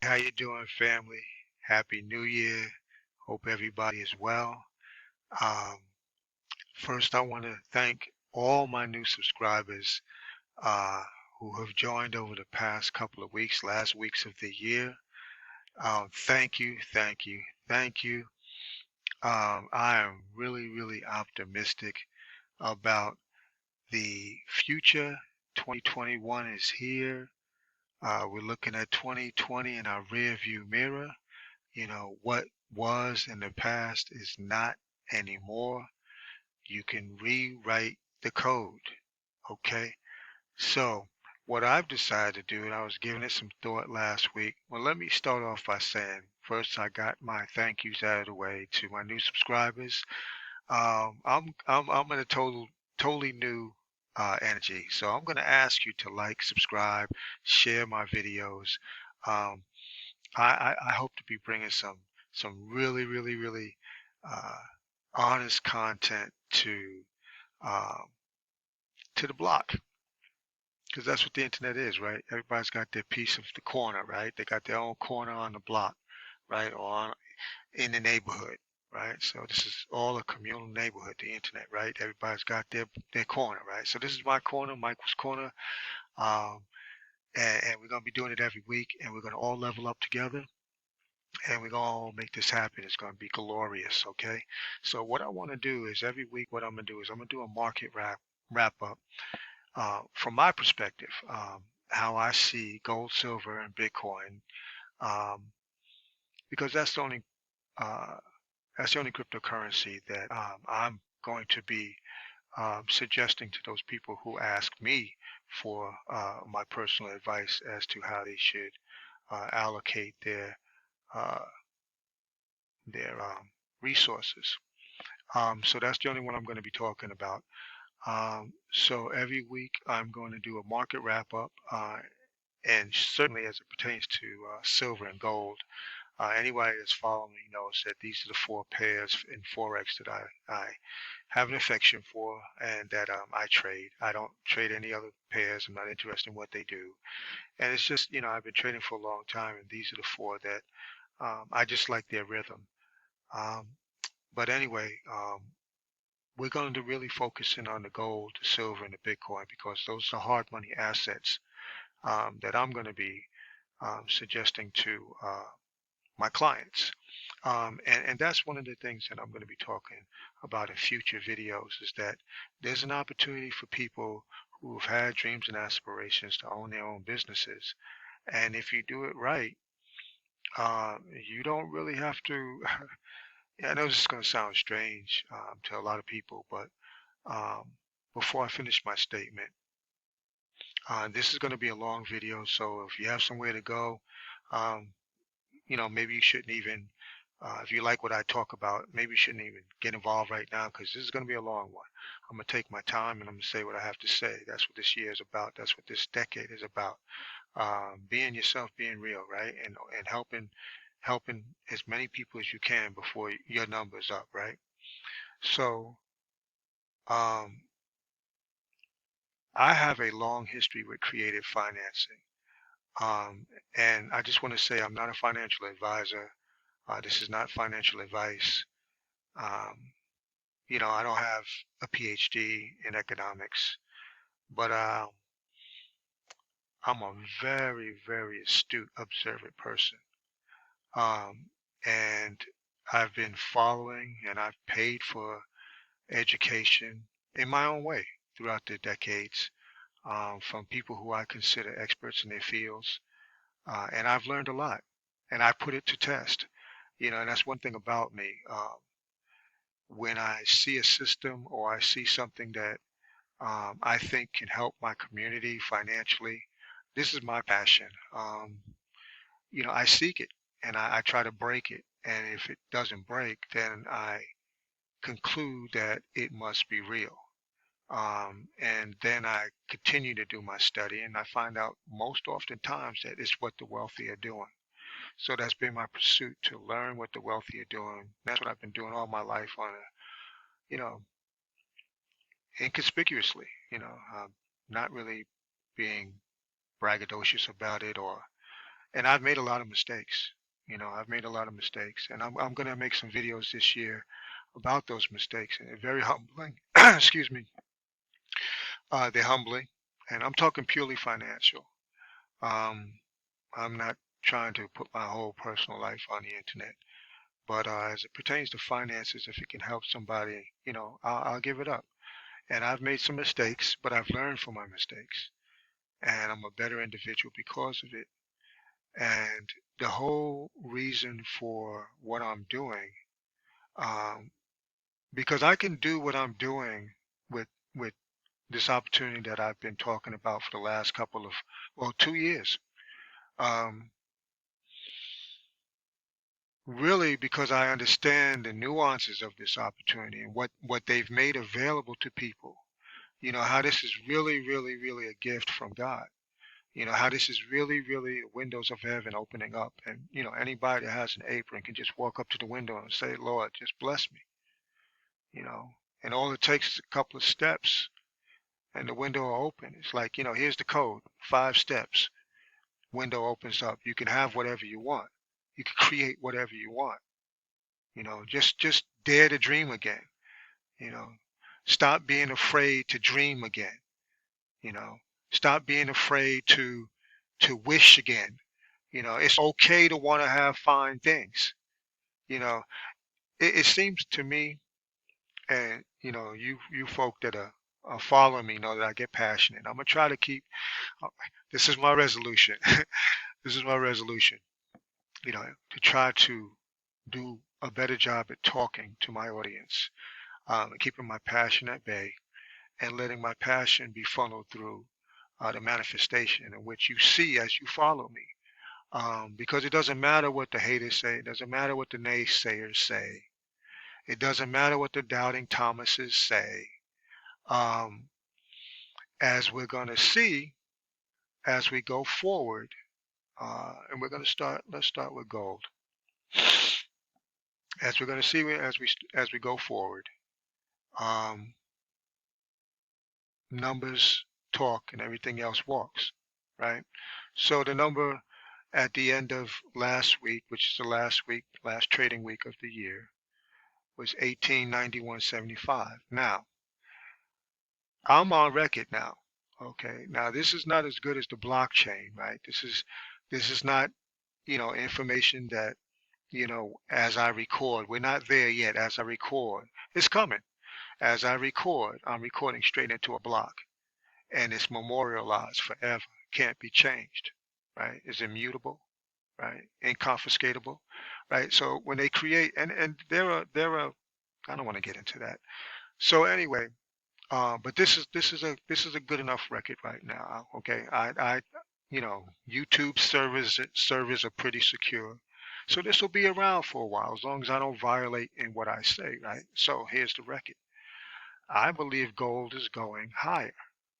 How you doing, family? Happy New Year. Hope everybody is well. Um, First, I want to thank all my new subscribers uh, who have joined over the past couple of weeks, last weeks of the year. Thank you, thank you, thank you. I am really optimistic about the future. 2021 is here. We're looking at 2020 in our rear view mirror. What was in the past is not anymore. You can rewrite the code. Okay. So, what I've decided to do, and I was giving it some thought last week. Well, let me start off by saying first, I got my thank yous out of the way to my new subscribers. I'm in a totally new energy, so I'm going to ask you to like, subscribe, share my videos. Um, I hope to be bringing some really uh, honest content um, to the block, because that's what the internet is, right? Everybody's got their piece of the corner, right? They got their own corner on the block, right, or in the neighborhood, right? So this is all a communal neighborhood, the internet, right? Everybody's got their corner, right? So this is my corner, Michael's corner, um, and we're gonna be doing it every week, and we're gonna all level up together and we're gonna make this happen. It's gonna be glorious, okay? So what I want to do is every week, what I'm gonna do is I'm gonna do a market wrap up from my perspective, how I see gold, silver, and Bitcoin, um, because uh, that's the only cryptocurrency that I'm going to be suggesting to those people who ask me for my personal advice as to how they should allocate uh, their resources. So that's the only one I'm going to be talking about. So every week I'm going to do a market wrap up, and certainly as it pertains to silver and gold. Anybody that's following me knows that these are the four pairs in Forex that I have an affection for and that I trade. I don't trade any other pairs. I'm not interested in what they do. And it's just, I've been trading for a long time, and these are the four that I just like their rhythm. Um, but anyway, we're going to really focus in on the gold, the silver, and the Bitcoin because those are hard money assets that I'm going to be suggesting to my clients. And that's one of the things that I'm going to be talking about in future videos is that there's an opportunity for people who've had dreams and aspirations to own their own businesses. And if you do it right, you don't really have to. Yeah, I know this is going to sound strange to a lot of people, but um, before I finish my statement, this is going to be a long video, so if you have somewhere to go, um, maybe you shouldn't even, if you like what I talk about, maybe you shouldn't even get involved right now because this is going to be a long one. I'm going to take my time and I'm going to say what I have to say. That's what this year is about. That's what this decade is about. Being yourself, being real, right? And helping as many people as you can before your number's up, right? So, um, I have a long history with creative financing. Um, and I just want to say I'm not a financial advisor. This is not financial advice. Um, I don't have a PhD in economics, but I'm a very astute, observant person. Um, and I've been following and I've paid for education in my own way throughout the decades from people who I consider experts in their fields. And I've learned a lot and I put it to test. And that's one thing about me. When I see a system or I see something that I think can help my community financially, this is my passion. I seek it and I try to break it. And if it doesn't break, then I conclude that it must be real. And then I continue to do my study and I find out most oftentimes that it's what the wealthy are doing. So that's been my pursuit to learn what the wealthy are doing. That's what I've been doing all my life on a, you know, inconspicuously, not really being braggadocious about it or, And I've made a lot of mistakes. I've made a lot of mistakes, and I'm going to make some videos this year about those mistakes. And they're very humbling. Excuse me. They're humbling, and I'm talking purely financial. Um, I'm not trying to put my whole personal life on the internet, but as it pertains to finances, if it can help somebody, I'll give it up. And I've made some mistakes, but I've learned from my mistakes, and I'm a better individual because of it. And the whole reason for what I'm doing, um, because I can do what I'm doing with this opportunity that I've been talking about for the last couple of, well, 2 years. Um, really, because I understand the nuances of this opportunity and what they've made available to people. How this is really, really, really a gift from God. How this is really, really windows of heaven opening up. And, anybody that has an apron can just walk up to the window and say, Lord, just bless me, you know. And all it takes is a couple of steps and the window will open. It's like, here's the code, 5 steps, window opens up. You can have whatever you want. You can create whatever you want. Just dare to dream again, you know. Stop being afraid to dream again, you know. Stop being afraid to wish again. It's okay to want to have fine things. You know, it seems to me, and you folk that are following me know that I get passionate. I'm gonna try to keep. uh, This is my resolution. This is my resolution. To try to do a better job at talking to my audience, and keeping my passion at bay, and letting my passion be funneled through the manifestation in which you see as you follow me. Because it doesn't matter what the haters say, it doesn't matter what the naysayers say, it doesn't matter what the doubting Thomases say. Um, as we're going to see as we go forward, and we're going to start. Let's start with gold. As we're going to see as we go forward, um, numbers talk and everything else walks, right? So the number at the end of last week, which is the last trading week of the year, was 1891.75. Now, I'm on record now. Okay. Now, this is not as good as the blockchain, right? This is not, information that, as I record, we're not there yet. As I record, it's coming. As I record, I'm recording straight into a block, and it's memorialized forever. Can't be changed, right? It's immutable, right? Inconfiscatable, right? So when they create, and there are, I don't want to get into that. So anyway, but this is a good enough record right now. Okay, YouTube servers are pretty secure, so this will be around for a while as long as I don't violate in what I say, right? So here's the record. I believe gold is going higher,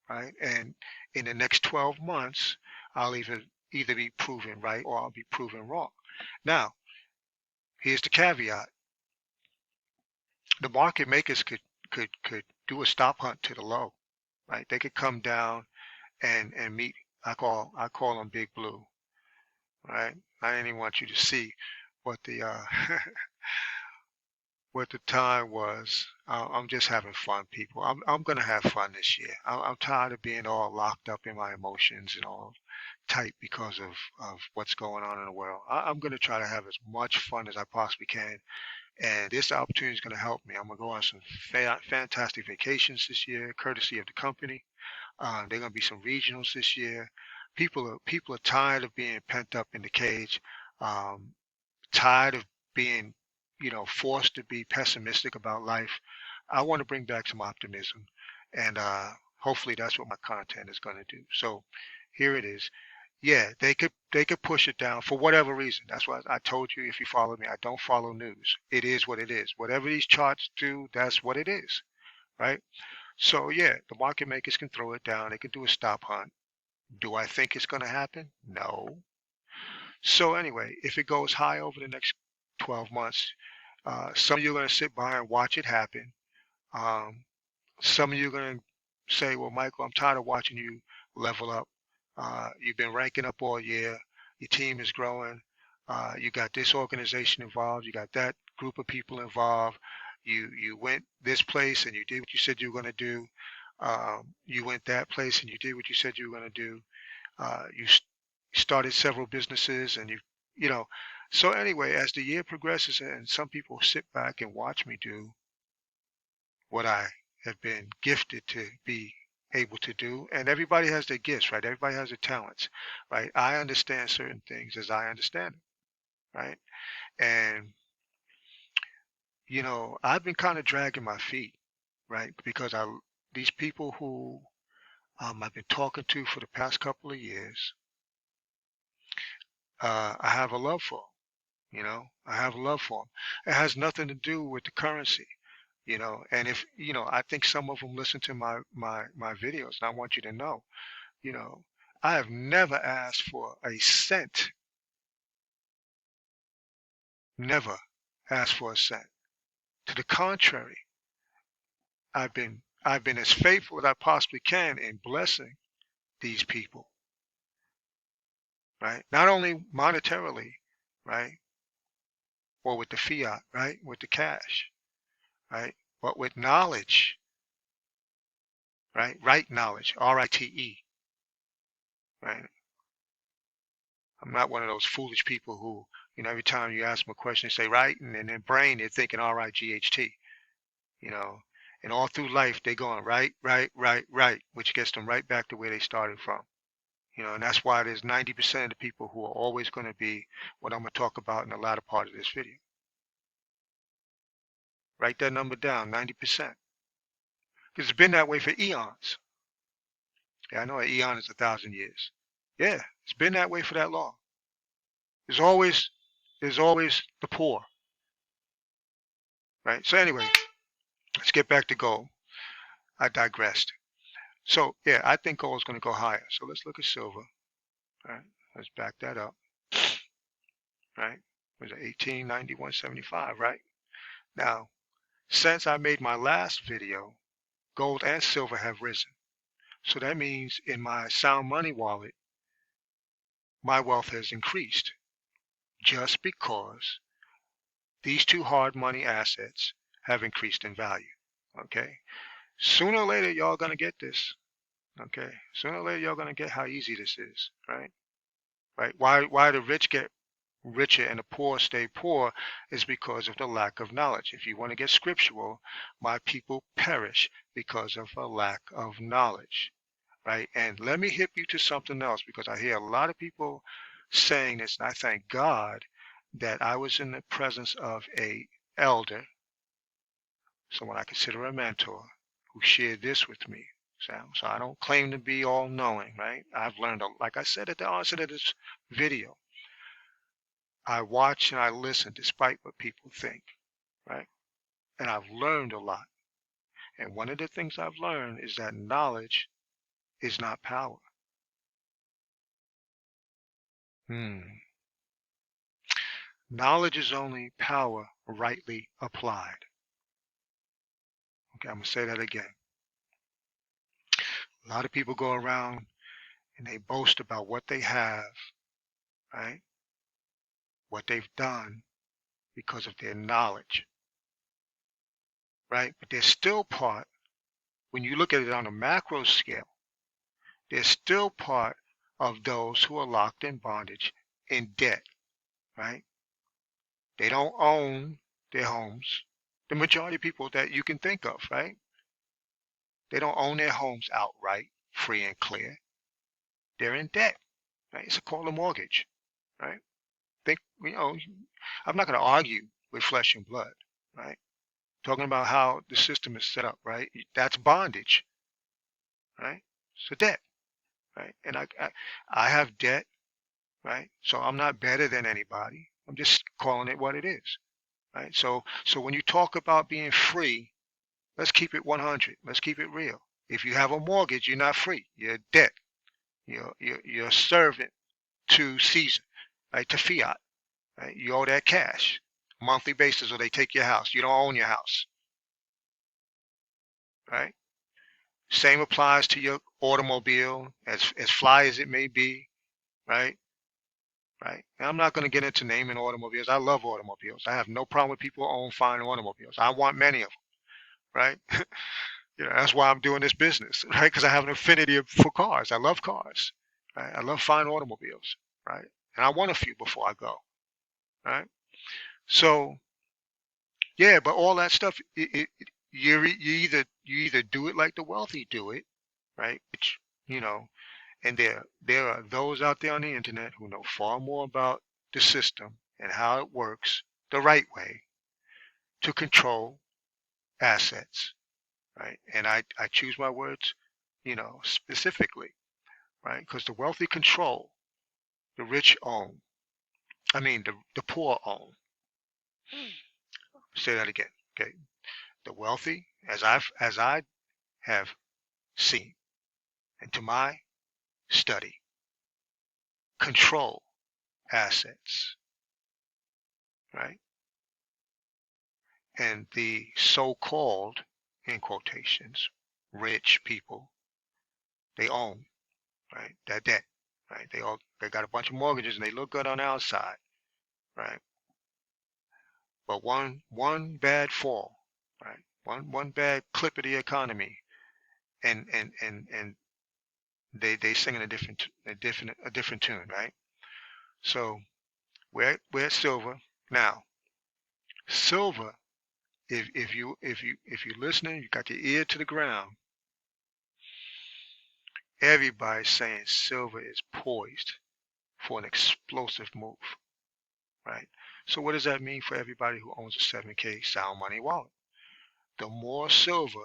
right? And in the next 12 months, I'll either be proven right or I'll be proven wrong. Now, here's the caveat. The market makers could do a stop hunt to the low, right? They could come down and meet. I call them Big Blue, right? I didn't even want you to see what the what the time was. I'm just having fun, people. I'm gonna have fun this year. I'm tired of being all locked up in my emotions and all tight because of what's going on in the world. I'm gonna try to have as much fun as I possibly can, and this opportunity is gonna help me. I'm gonna go on some fantastic vacations this year, courtesy of the company. There are going to be some regionals this year. People are tired of being pent up in the cage, um, tired of being, forced to be pessimistic about life. I want to bring back some optimism, and hopefully that's what my content is going to do. So here it is. Yeah, they could push it down for whatever reason. That's why I told you, if you follow me, I don't follow news. It is what it is. Whatever these charts do, that's what it is, right? So yeah, the market makers can throw it down. They can do a stop hunt. Do I think it's going to happen? No. So anyway, if it goes high over the next 12 months, some of you are going to sit by and watch it happen. Um, some of you are going to say, well, Michael, I'm tired of watching you level up. You've been ranking up all year. your team is growing. You got this organization involved. You got that group of people involved. You went this place and you did what you said you were going to do. You went that place and you did what you said you were going to do. You started several businesses and you know. So anyway, as the year progresses and some people sit back and watch me do what I have been gifted to be able to do, and everybody has their gifts, right? Everybody has their talents, right? I understand certain things as I understand them, right? And I've been kind of dragging my feet, right? Because these people who I've been talking to for the past couple of years, I have a love for 'em, I have a love for them. It has nothing to do with the currency, and if, I think some of them listen to my videos, and I want you to know, you know, I have never asked for a cent, never asked for a cent. To the contrary, I've been as faithful as I possibly can in blessing these people, right? Not only monetarily, right, or with the fiat, right, with the cash, right, but with knowledge, right? Right knowledge, RITE, right? I'm not one of those foolish people who, every time you ask them a question, they say right, and in their brain they're thinking RIGHT, you know. And all through life they're going right, right, right, right, which gets them right back to where they started from. And that's why there's 90% of the people who are always going to be what I'm going to talk about in the latter part of this video. Write that number down, 90%. Because it's been that way for eons. Yeah, I know an eon is 1,000 years. Yeah, it's been that way for that long. There's always the poor, right? So anyway, let's get back to gold. I digressed. So yeah, I think gold is going to go higher. So let's look at silver. All right, let's back that up. Right, was it 1891.75? Right now, since I made my last video, gold and silver have risen. So that means in my sound money wallet, my wealth has increased just because these two hard money assets have increased in value. Okay. Sooner or later, y'all gonna get this. Okay. Sooner or later, y'all gonna get how easy this is. Right. Right. Why the rich get richer and the poor stay poor is because of the lack of knowledge. If you want to get scriptural, my people perish because of a lack of knowledge. Right. And let me hip you to something else, because I hear a lot of people saying this, and I thank God that I was in the presence of a elder, someone I consider a mentor, who shared this with me. So I don't claim to be all knowing, right? I've learned, like I said at the onset of this video, I watch and I listen despite what people think, right? And I've learned a lot. And one of the things I've learned is that knowledge is not power. Knowledge is only power rightly applied. Okay, I'm going to say that again. A lot of people go around and they boast about what they have, right? What they've done because of their knowledge, right? But they're still part, when you look at it on a macro scale, they're still part of those who are locked in bondage, in debt, right? They don't own their homes. The majority of people that you can think of, right? They don't own their homes outright, free and clear. They're in debt, right? It's called a mortgage, right? I'm not going to argue with flesh and blood, right? Talking about how the system is set up, right? That's bondage, right? It's a debt, right? And I have debt, right? So I'm not better than anybody. I'm just calling it what it is, right? So when you talk about being free, let's keep it 100. Let's keep it real. If you have a mortgage, you're not free. You're debt. You're a servant to Caesar, right? To fiat, right? You owe that cash, monthly basis, or they take your house. You don't own your house, right? Same applies to your automobile, as fly as it may be, right? right? And I'm not going to get into naming automobiles. I love automobiles. I have no problem with people who own fine automobiles. I want many of them, right? That's why I'm doing this business, right? Because I have an affinity for cars. I love cars, right? I love fine automobiles, right? And I want a few before I go, right? So yeah, but all that stuff, you either do it like the wealthy do it, right? Which, you know, and there are those out there on the internet who know far more about the system and how it works the right way to control assets, right? And I choose my words, specifically, right? Because the wealthy control, the rich own. I mean, the poor own. Say that again, okay? The wealthy, as I have seen, and to my study, control assets, right? And the so-called, in quotations, rich people, they own, right? That debt, right? They got a bunch of mortgages and they look good on the outside, right? But one bad fall, right? One bad clip of the economy, and they singing a different tune, right? So we're at silver now. Silver, if you're listening, you got your ear to the ground. Everybody's saying silver is poised for an explosive move, right? So what does that mean for everybody who owns a 7K sound money wallet? The more silver,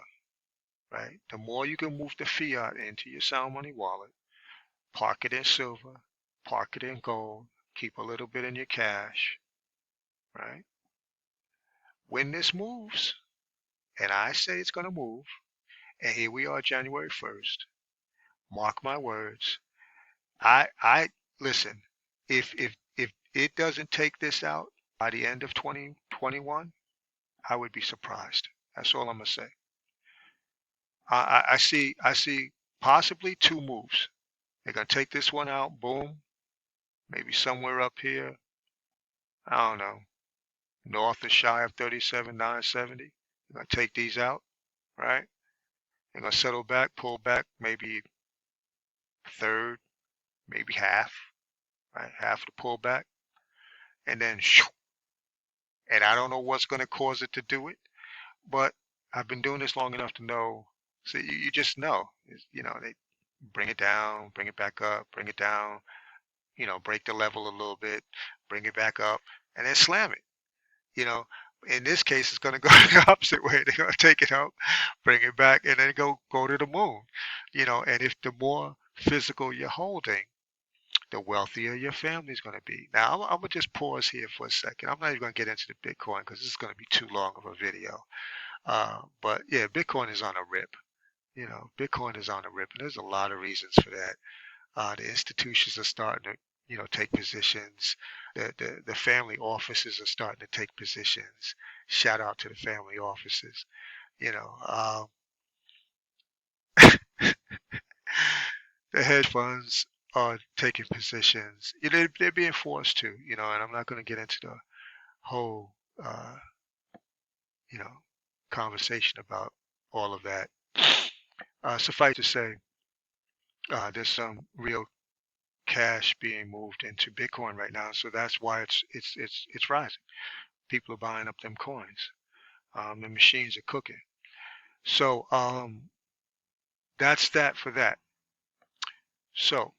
right? The more you can move the fiat into your sound money wallet, park it in silver, park it in gold, keep a little bit in your cash, right? When this moves, and I say it's going to move, and here we are January 1st, mark my words. I listen, if it doesn't take this out by the end of 2021, I would be surprised. That's all I'm gonna say. I see possibly two moves. They're gonna take this one out, boom, maybe somewhere up here, I don't know, north or shy of 37,970. They're gonna take these out, right? They're gonna settle back, pull back, maybe third, maybe half, right? Half the pullback, and then shoo, and I don't know what's gonna cause it to do it, but I've been doing this long enough to know. So you just know, they bring it down, bring it back up, bring it down, break the level a little bit, bring it back up, and then slam it. You know, in this case, it's going to go the opposite way. They're going to take it up, bring it back, and then go to the moon. And if the more physical you're holding, the wealthier your family's going to be. Now, I'm going to just pause here for a second. I'm not even going to get into the Bitcoin because this is going to be too long of a video. But yeah, Bitcoin is on a rip. Bitcoin is on a rip, and there's a lot of reasons for that. The institutions are starting to, take positions. The family offices are starting to take positions. Shout out to the family offices. You know, um, the hedge funds are taking positions. They're being forced to. And I'm not going to get into the whole, you know, conversation about all of that. Suffice to say, there's some real cash being moved into Bitcoin right now, so that's why it's rising. People are buying up them coins. The machines are cooking. So that's that for that. So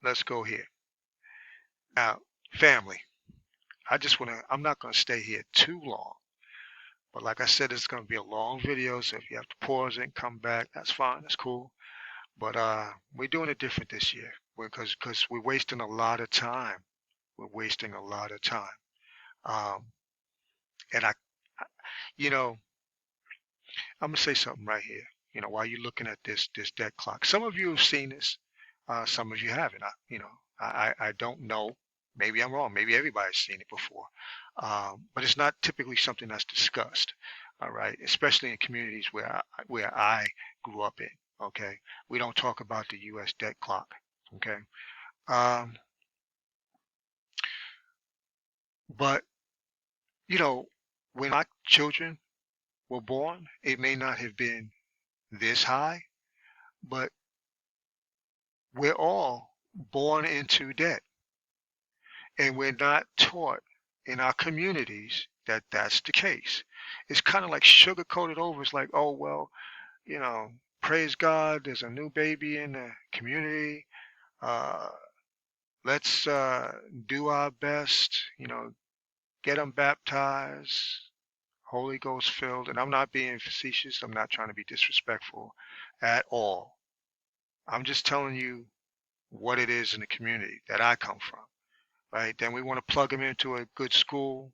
let's go here now, family. I'm not going to stay here too long, but like I said, it's going to be a long video. So if you have to pause it and come back, that's fine. That's cool. But we're doing it different this year because we're wasting a lot of time. We're wasting a lot of time. Um, and you know, I'm gonna say something right here. While you're looking at this debt clock, some of you have seen this, some of you haven't. I don't know. Maybe I'm wrong. Maybe everybody's seen it before, but it's not typically something that's discussed. All right, especially in communities where I grew up in. Okay, we don't talk about the U.S. debt clock. Okay, um, But, you know, when my children were born, it may not have been this high, but we're all born into debt. And we're not taught in our communities that that's the case. It's kind of like sugar coated over. It's like, oh, well, you know, praise God, there's a new baby in the community. Uh, let's do our best, get them baptized, Holy Ghost filled. And I'm not being facetious. I'm not trying to be disrespectful at all. I'm just telling you what it is in the community that I come from, right? Then we want to plug them into a good school.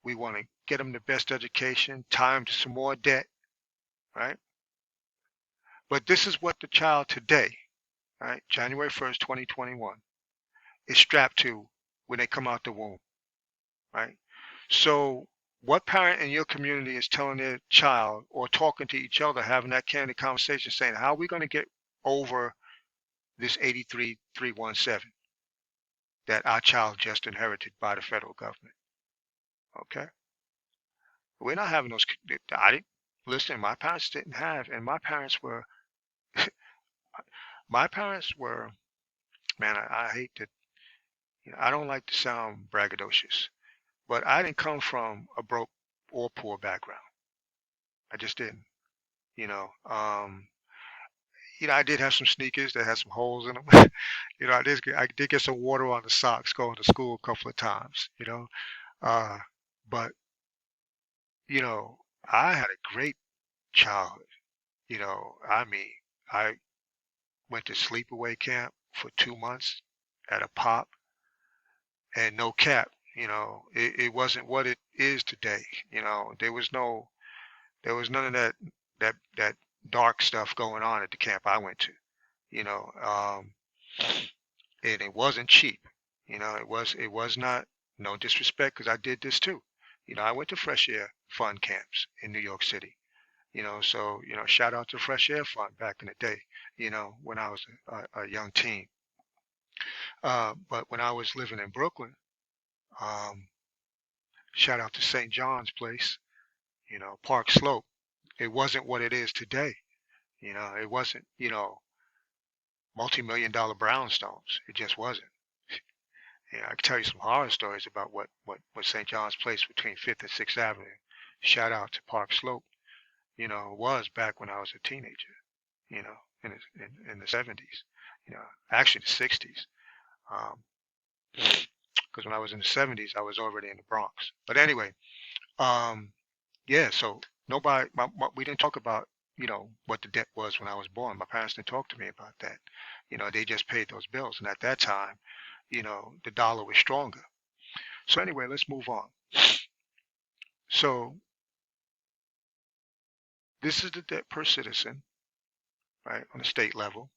We want to get them the best education, tie them to some more debt, right? But this is what the child today, right, January 1st, 2021, is strapped to when they come out the womb, right? So what parent in your community is telling their child or talking to each other, having that candid conversation, saying, how are we going to get over this 83,317 that our child just inherited by the federal government? Okay. We're not having those. I didn't listen. My parents didn't have, and my parents were, man, I hate to, I don't like to sound braggadocious, but I didn't come from a broke or poor background. I just didn't, you know. I did have some sneakers that had some holes in them. I did get some water on the socks going to school a couple of times. Uh, but, you know, I had a great childhood. I mean, I went to sleepaway camp for 2 months at a pop and no cap. It wasn't what it is today. There was none of that dark stuff going on at the camp I went to. You know, and it wasn't cheap. It was not, no disrespect, because I did this too. I went to fresh air fund camps in New York City. So shout out to Fresh Air Fund back in the day. When I was a young teen. But when I was living in Brooklyn, um, shout out to St. John's Place, Park Slope. It wasn't what it is today. It wasn't, multi-million dollar brownstones. It just wasn't. I can tell you some horror stories about what St. John's Place between 5th and 6th Avenue, shout out to Park Slope, was back when I was a teenager, in the 70s, actually the 60s. Because when I was in the 70s, I was already in the Bronx. But anyway, um, yeah, so we didn't talk about, what the debt was when I was born. My parents didn't talk to me about that. They just paid those bills. And at that time, the dollar was stronger. So anyway, let's move on. So this is the debt per citizen, right, on the state level.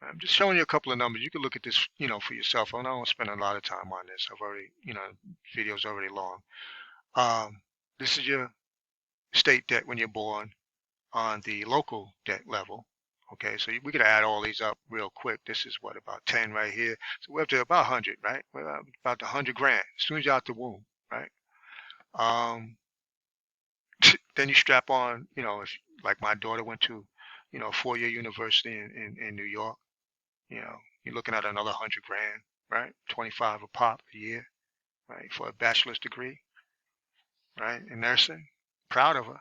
I'm just showing you a couple of numbers. You can look at this, for yourself. I don't want to spend a lot of time on this. I've already, video's already long. This is your state debt when you're born on the local debt level. Okay, so we could add all these up real quick. This is what, about 10 right here. So we're up to about 100, right? We're about the 100 grand as soon as you're out the womb, right? Then you strap on, if like my daughter went to, a 4-year university in New York, you're looking at another 100 grand, right? 25 a pop a year, right? For a bachelor's degree, right? In nursing. Proud of her.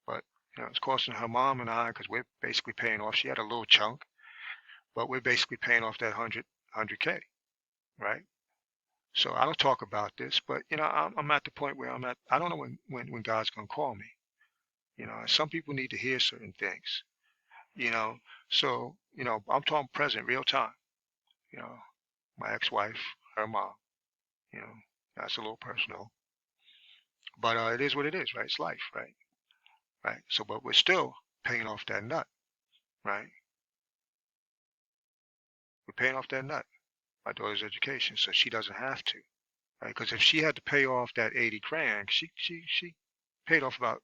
But, it's costing her mom and I, because we're basically paying off. She had a little chunk, but we're basically paying off that 100K, right? So I don't talk about this, but, I'm at the point where I'm at. I don't know when God's going to call me. Some people need to hear certain things, you know. So, I'm talking present, real time. You know, my ex-wife, her mom, you know, that's a little personal. But it is what it is, right? It's life, right? Right. So, but we're still paying off that nut, right? We're paying off that nut, my daughter's education, so she doesn't have to, right? Because if she had to pay off that 80 grand, she paid off about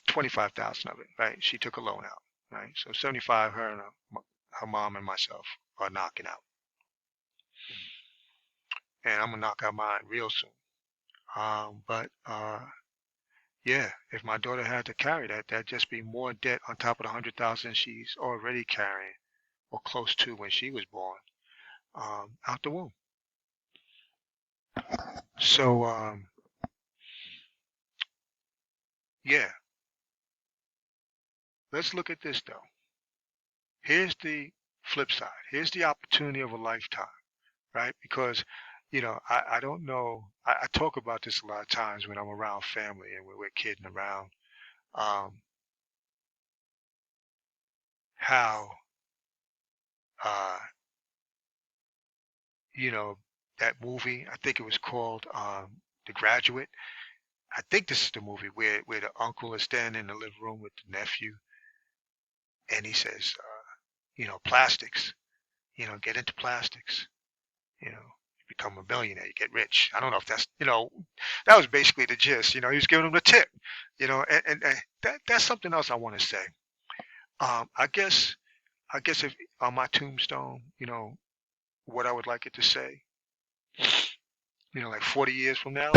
25,000 of it, right? She took a loan out, right? So 75, her and her mom and myself are knocking out. And I'm gonna knock out mine real soon. But yeah, if my daughter had to carry that, that'd just be more debt on top of the 100,000 she's already carrying, or close to when she was born, out the womb. So yeah, let's look at this though. Here's the flip side. Here's the opportunity of a lifetime, right? Because I don't know. I talk about this a lot of times when I'm around family and we're kidding around. Um, how uh, you know, that movie, I think it was called The Graduate. I think this is the movie where the uncle is standing in the living room with the nephew, and he says, plastics, get into plastics, you become a millionaire, you get rich. I don't know if that was basically the gist. He was giving him the tip, and that's something else I want to say. I guess if on my tombstone, what I would like it to say, like 40 years from now,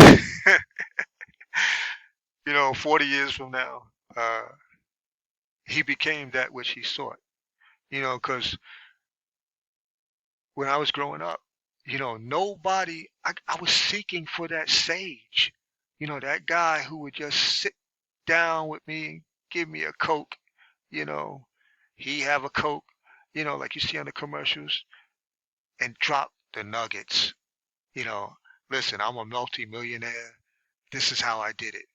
40 years from now, uh, he became that which he sought. Because when I was growing up, nobody, I was seeking for that sage, that guy who would just sit down with me, give me a Coke, you know, he have a Coke, like you see on the commercials, and drop the nuggets, you know, listen, I'm a multi-millionaire. This is how I did it.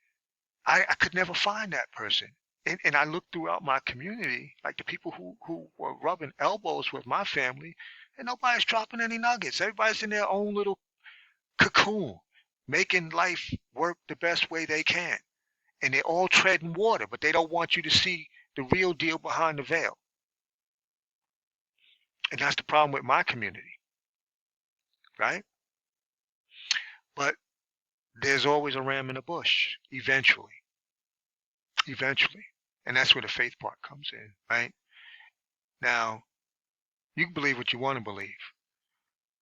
I could never find that person. And I looked throughout my community, like the people who were rubbing elbows with my family, and nobody's dropping any nuggets. Everybody's in their own little cocoon, making life work the best way they can. And they're all treading water, but they don't want you to see the real deal behind the veil. And that's the problem with my community, right? But there's always a ram in the bush, eventually. And that's where the faith part comes in, right? Now, you can believe what you want to believe.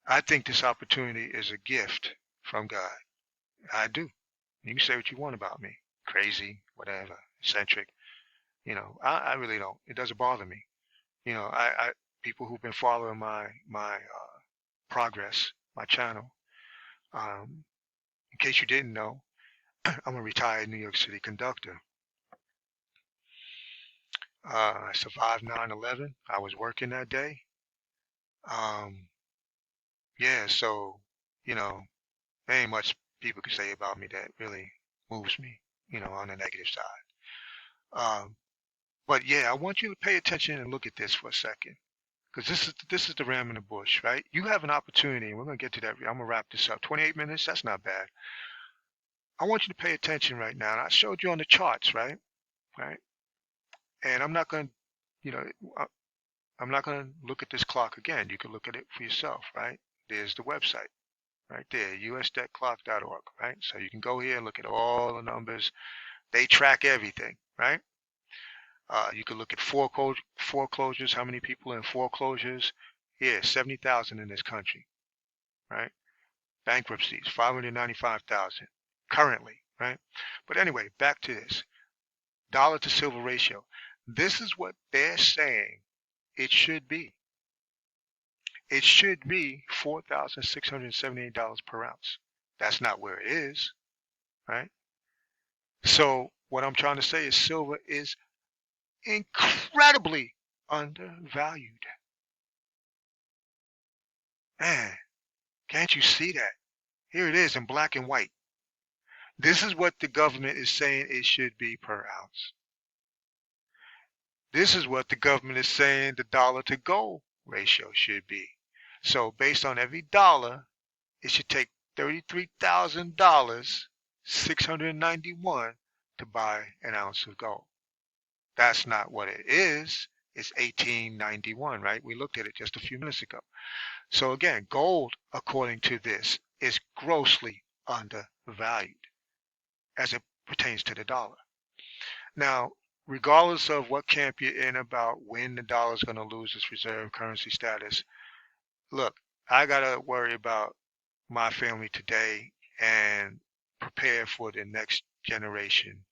I think this opportunity is a gift from God. I do. You can say what you want about me. Crazy, whatever, eccentric. I really don't. It doesn't bother me. I people who've been following my progress, my channel. In case you didn't know, I'm a retired New York City conductor. I survived 9/11. I was working that day. Um, yeah, so there ain't much people can say about me that really moves me, on the negative side. Um, but yeah, I want you to pay attention and look at this for a second, because this is the ram in the bush, right? You have an opportunity, and we're gonna get to that. I'm gonna wrap this up. 28 minutes, that's not bad. I want you to pay attention right now. And I showed you on the charts, right? Right. And I'm not gonna, you know, I'm not gonna look at this clock again. You can look at it for yourself, right? There's the website right there, usdebtclock.org, right? So you can go here and look at all the numbers. They track everything, right? You can look at foreclosures, how many people in foreclosures. Yeah, 70,000 in this country, right? Bankruptcies, 595,000 currently, right? But anyway, back to this dollar to silver ratio. This is what they're saying it should be. It should be $4,678 per ounce. That's not where it is, right? So what I'm trying to say is silver is incredibly undervalued. Man, can't you see that? Here it is in black and white. This is what the government is saying it should be per ounce. This is what the government is saying the dollar to gold ratio should be. So based on every dollar, it should take $33,000, 691 to buy an ounce of gold. That's not what it is. It's 1891, right? We looked at it just a few minutes ago. So again, gold, according to this, is grossly undervalued as it pertains to the dollar. Now, regardless of what camp you're in about when the dollar is going to lose its reserve currency status, look, I got to worry about my family today and prepare for the next generation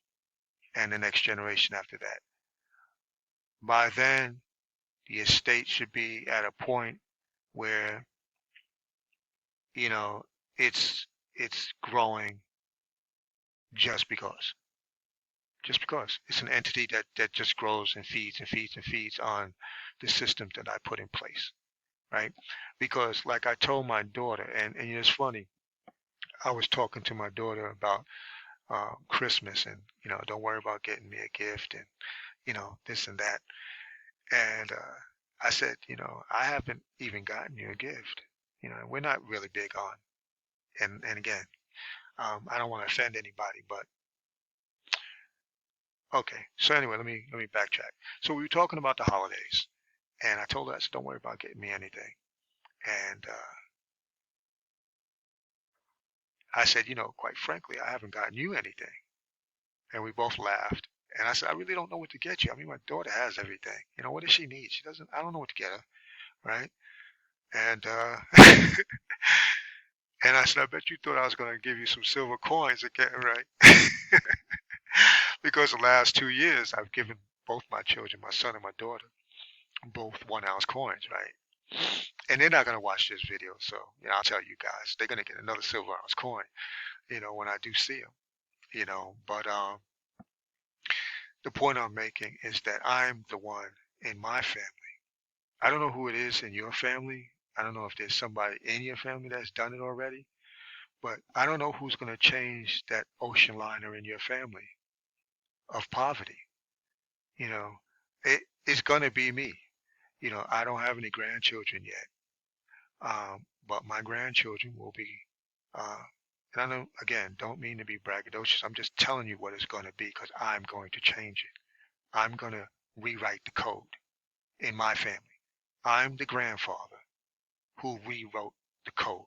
and the next generation after that. By then, the estate should be at a point where, you know, it's growing just because. Just because it's an entity that just grows and feeds and feeds and feeds on the system that I put in place, right? Because like I told my daughter, and it's funny, I was talking to my daughter about Christmas, and don't worry about getting me a gift, and this and that, and I said, I haven't even gotten you a gift. We're not really big on, and again, I don't want to offend anybody, but okay. So anyway, let me backtrack. So we were talking about the holidays, and I told her, I said, don't worry about getting me anything. And I said, quite frankly, I haven't gotten you anything. And we both laughed. And I said, I really don't know what to get you. I mean, my daughter has everything. What does she need? She doesn't. I don't know what to get her, right? And and I said, I bet you thought I was going to give you some silver coins again, right? Because the last 2 years, I've given both my children, my son and my daughter, both 1 ounce coins, right? And they're not going to watch this video, so I'll tell you guys, they're going to get another silver ounce coin, when I do see them, But the point I'm making is that I'm the one in my family. I don't know who it is in your family. I don't know if there's somebody in your family that's done it already, but I don't know who's going to change that ocean liner in your family of poverty. You know, it's going to be me. I don't have any grandchildren yet. But my grandchildren will be, uh, and I know, again, don't mean to be braggadocious. I'm just telling you what it's going to be because I'm going to change it. I'm going to rewrite the code in my family. I'm the grandfather who rewrote the code.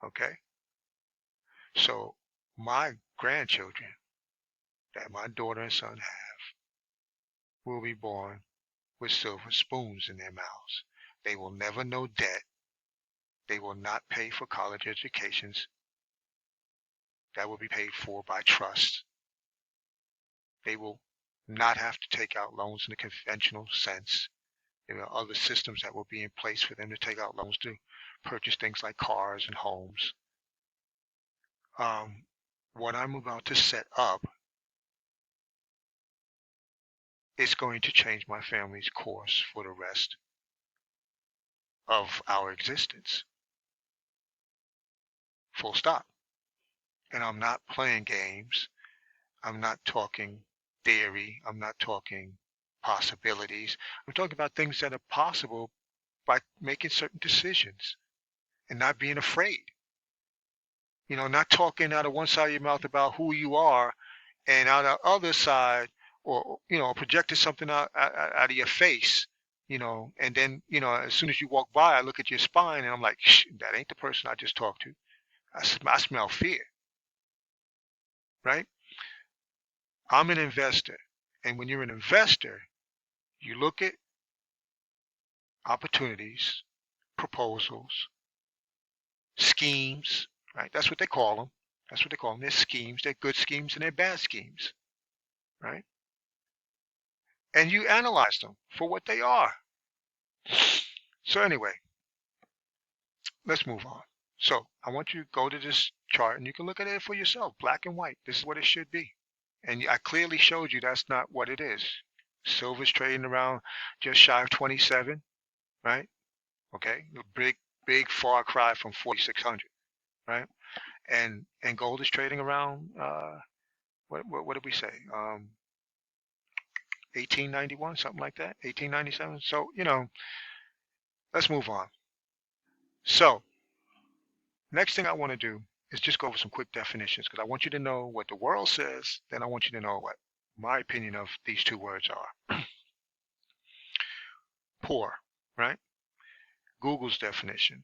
Okay? So my grandchildren that my daughter and son have will be born with silver spoons in their mouths. They will never know debt. They will not pay for college educations that will be paid for by trust. They will not have to take out loans in the conventional sense. There are other systems that will be in place for them to take out loans to purchase things like cars and homes. What I'm about to set up is going to change my family's course for the rest of our existence. Full stop. And I'm not playing games. I'm not talking theory. I'm not talking possibilities. I'm talking about things that are possible by making certain decisions and not being afraid. Not talking out of one side of your mouth about who you are and out of the other side, or projecting something out of your face, and then as soon as you walk by, I look at your spine and I'm like, shh, that ain't the person I just talked to. I smell fear, right? I'm an investor, and when you're an investor, you look at opportunities, proposals, schemes, right? That's what they call them. That's what they call them. They're schemes. They're good schemes and they're bad schemes, right? And you analyze them for what they are. So anyway, let's move on. So I want you to go to this chart and you can look at it for yourself, black and white. This is what it should be. And I clearly showed you that's not what it is. Silver's trading around just shy of 27, right? Okay, a big far cry from 4,600, right? And gold is trading around what did we say? 1891, something like that, 1897. So let's move on. So next thing I want to do is just go over some quick definitions because I want you to know what the world says. Then I want you to know what my opinion of these two words are. Poor, right? Google's definition: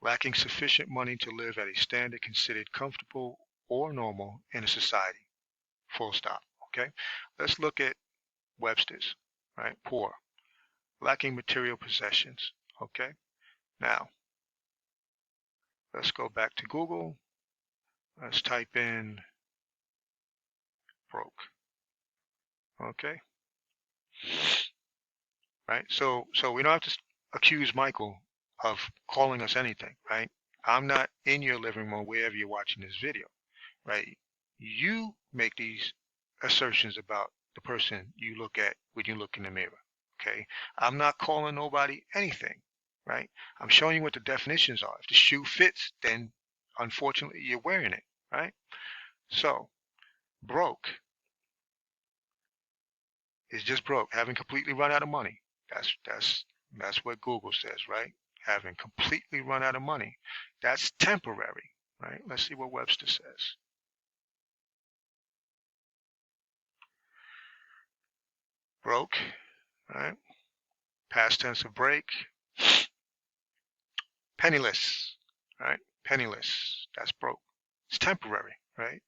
lacking sufficient money to live at a standard considered comfortable or normal in a society. Full stop. Okay, let's look at Webster's, right? Poor, lacking material possessions. Okay, now let's go back to Google. Let's type in broke. Okay, right? So we don't have to accuse Michael of calling us anything, right? I'm not in your living room wherever you're watching this video, right? You make these assertions about the person you look at when you look in the mirror, okay? I'm not calling nobody anything, right? I'm showing you what the definitions are. If the shoe fits, then unfortunately you're wearing it, right? So broke is just broke, having completely run out of money. That's what Google says, right? Having completely run out of money. That's temporary, right? Let's see what Webster says. Broke, right? Past tense of break. Penniless, right? Penniless. That's broke. It's temporary, right?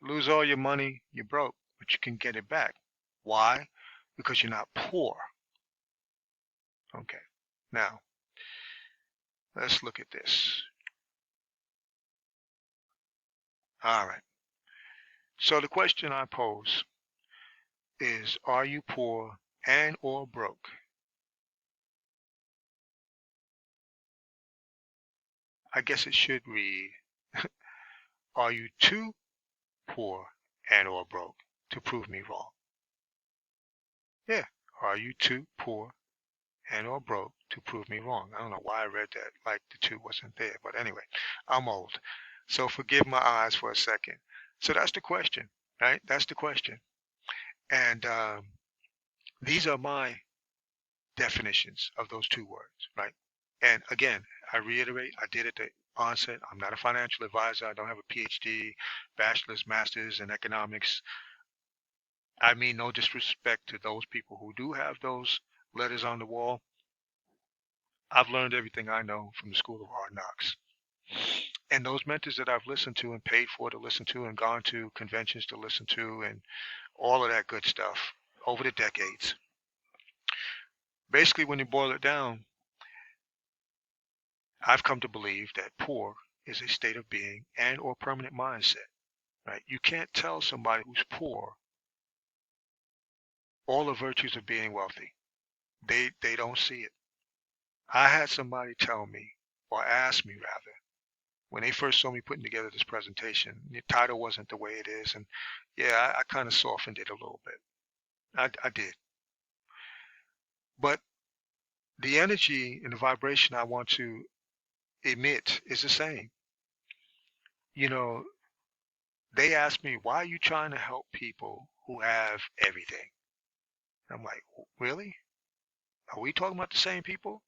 Lose all your money, you're broke, but you can get it back. Why? Because you're not poor. Okay. Now, let's look at this. All right. So the question I pose is, are you poor and or broke? I guess it should read, are you too poor and or broke to prove me wrong? Yeah. Are you too poor and or broke to prove me wrong? I don't know why I read that like the two wasn't there, but anyway, I'm old. So forgive my eyes for a second. So that's the question, right? That's the question. And these are my definitions of those two words, right? And again, I reiterate, I did at the onset, I'm not a financial advisor. I don't have a PhD, bachelor's, master's in economics. I mean no disrespect to those people who do have those letters on the wall. I've learned everything I know from the School of Hard Knocks. And those mentors that I've listened to and paid for to listen to and gone to conventions to listen to and all of that good stuff over the decades. Basically, when you boil it down, I've come to believe that poor is a state of being and or permanent mindset, right? You can't tell somebody who's poor all the virtues of being wealthy. They don't see it. I had somebody tell me, or ask me rather, when they first saw me putting together this presentation, the title wasn't the way it is, and yeah, I kind of softened it a little bit. I did. But the energy and the vibration I want to emit is the same. You know, they asked me, why are you trying to help people who have everything? I'm like, really? Are we talking about the same people?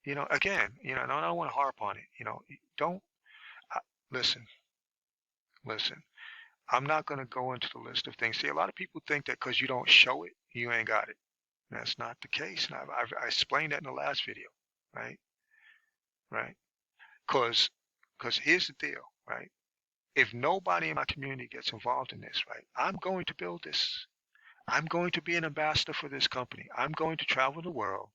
Again, and I don't want to harp on it. Don't uh, listen, listen. I'm not going to go into the list of things. See, a lot of people think that because you don't show it, you ain't got it. That's not the case. And I explained that in the last video, right? Right? Because here's the deal, right? If nobody in my community gets involved in this, right, I'm going to build this. I'm going to be an ambassador for this company. I'm going to travel the world,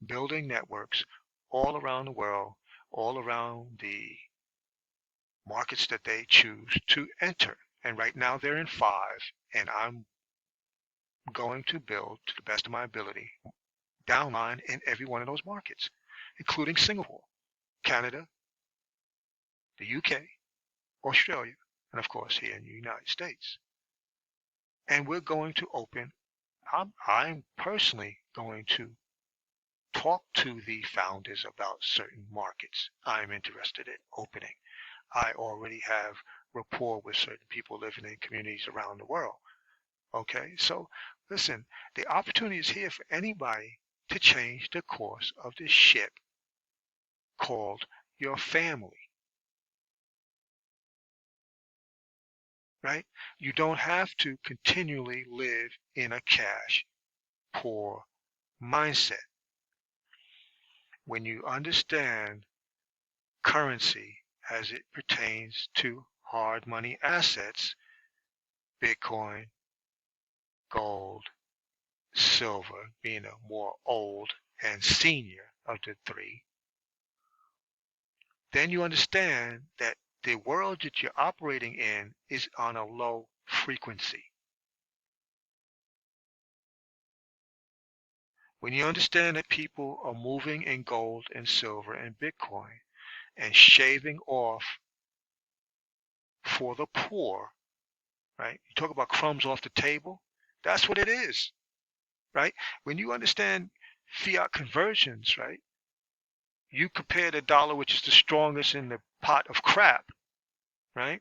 building networks all around the world, all around the markets that they choose to enter. And right now they're in 5, and I'm going to build to the best of my ability downline in every one of those markets, including Singapore, Canada, the UK, Australia, and of course here in the United States. And we're going to open, I'm personally going to talk to the founders about certain markets I'm interested in opening. I already have rapport with certain people living in communities around the world. Okay, so listen, the opportunity is here for anybody to change the course of this ship called your family, right? You don't have to continually live in a cash poor mindset. When you understand currency as it pertains to hard money assets, Bitcoin, gold, silver, being a more old and senior of the three, then you understand that the world that you're operating in is on a low frequency. When you understand that people are moving in gold and silver and Bitcoin and shaving off for the poor, right? You talk about crumbs off the table. That's what it is, right? When you understand fiat conversions, right? You compare the dollar, which is the strongest in the pot of crap, right?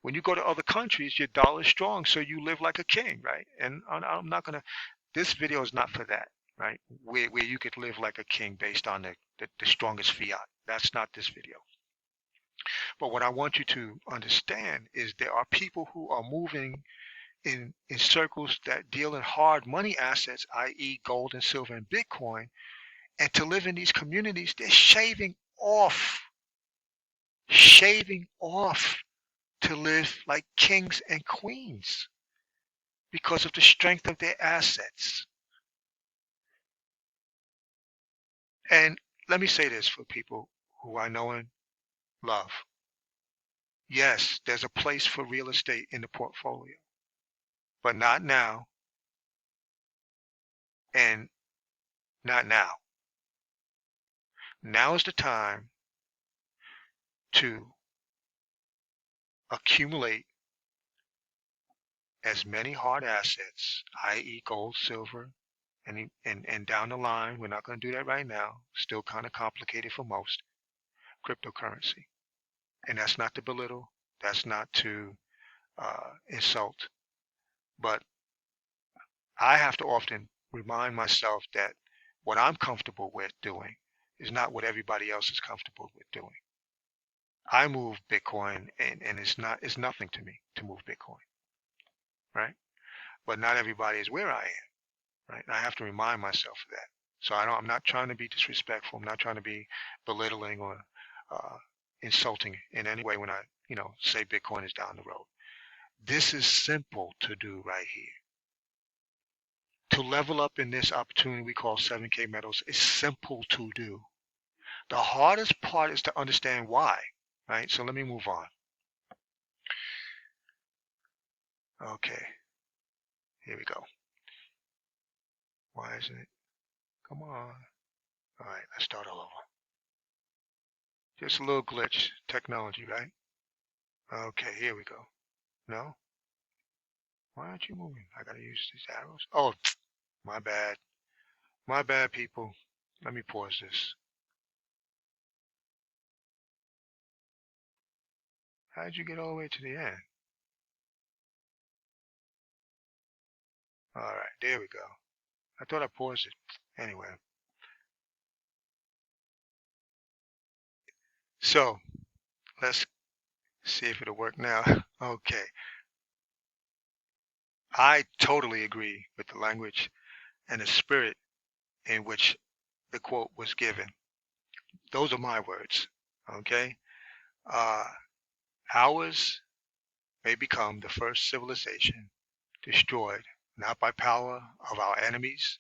When you go to other countries, your dollar is strong, so you live like a king, right? And I'm not gonna. This video is not for that, right? Where you could live like a king based on the strongest fiat. That's not this video. But what I want you to understand is there are people who are moving in circles that deal in hard money assets, i.e. gold and silver and Bitcoin, and to live in these communities, they're shaving off to live like kings and queens because of the strength of their assets. And let me say this for people who I know and love. Yes, there's a place for real estate in the portfolio, but not now and not now. Now is the time to accumulate as many hard assets, i.e. gold, silver, and down the line, we're not going to do that right now, still kind of complicated for most, cryptocurrency. And that's not to belittle, that's not to insult, but I have to often remind myself that what I'm comfortable with doing is not what everybody else is comfortable with doing. I move Bitcoin and it's nothing to me to move Bitcoin, right? But not everybody is where I am, right? And I have to remind myself of that. So I'm not trying to be disrespectful. I'm not trying to be belittling or insulting in any way when I, say Bitcoin is down the road. This is simple to do right here. To level up in this opportunity we call 7K metals is simple to do. The hardest part is to understand why, right? So let me move on. Okay, here we go. Why isn't it? Come on. All right, let's start all over. Just a little glitch, technology, right? Okay, here we go. No? Why aren't you moving? I gotta use these arrows. Oh, my bad. My bad, people. Let me pause this. How'd you get all the way to the end? All right, there we go. I thought I paused it. Anyway. So, let's see if it'll work now. Okay. I totally agree with the language and the spirit in which the quote was given. Those are my words. Okay. Ours may become the first civilization destroyed not by power of our enemies,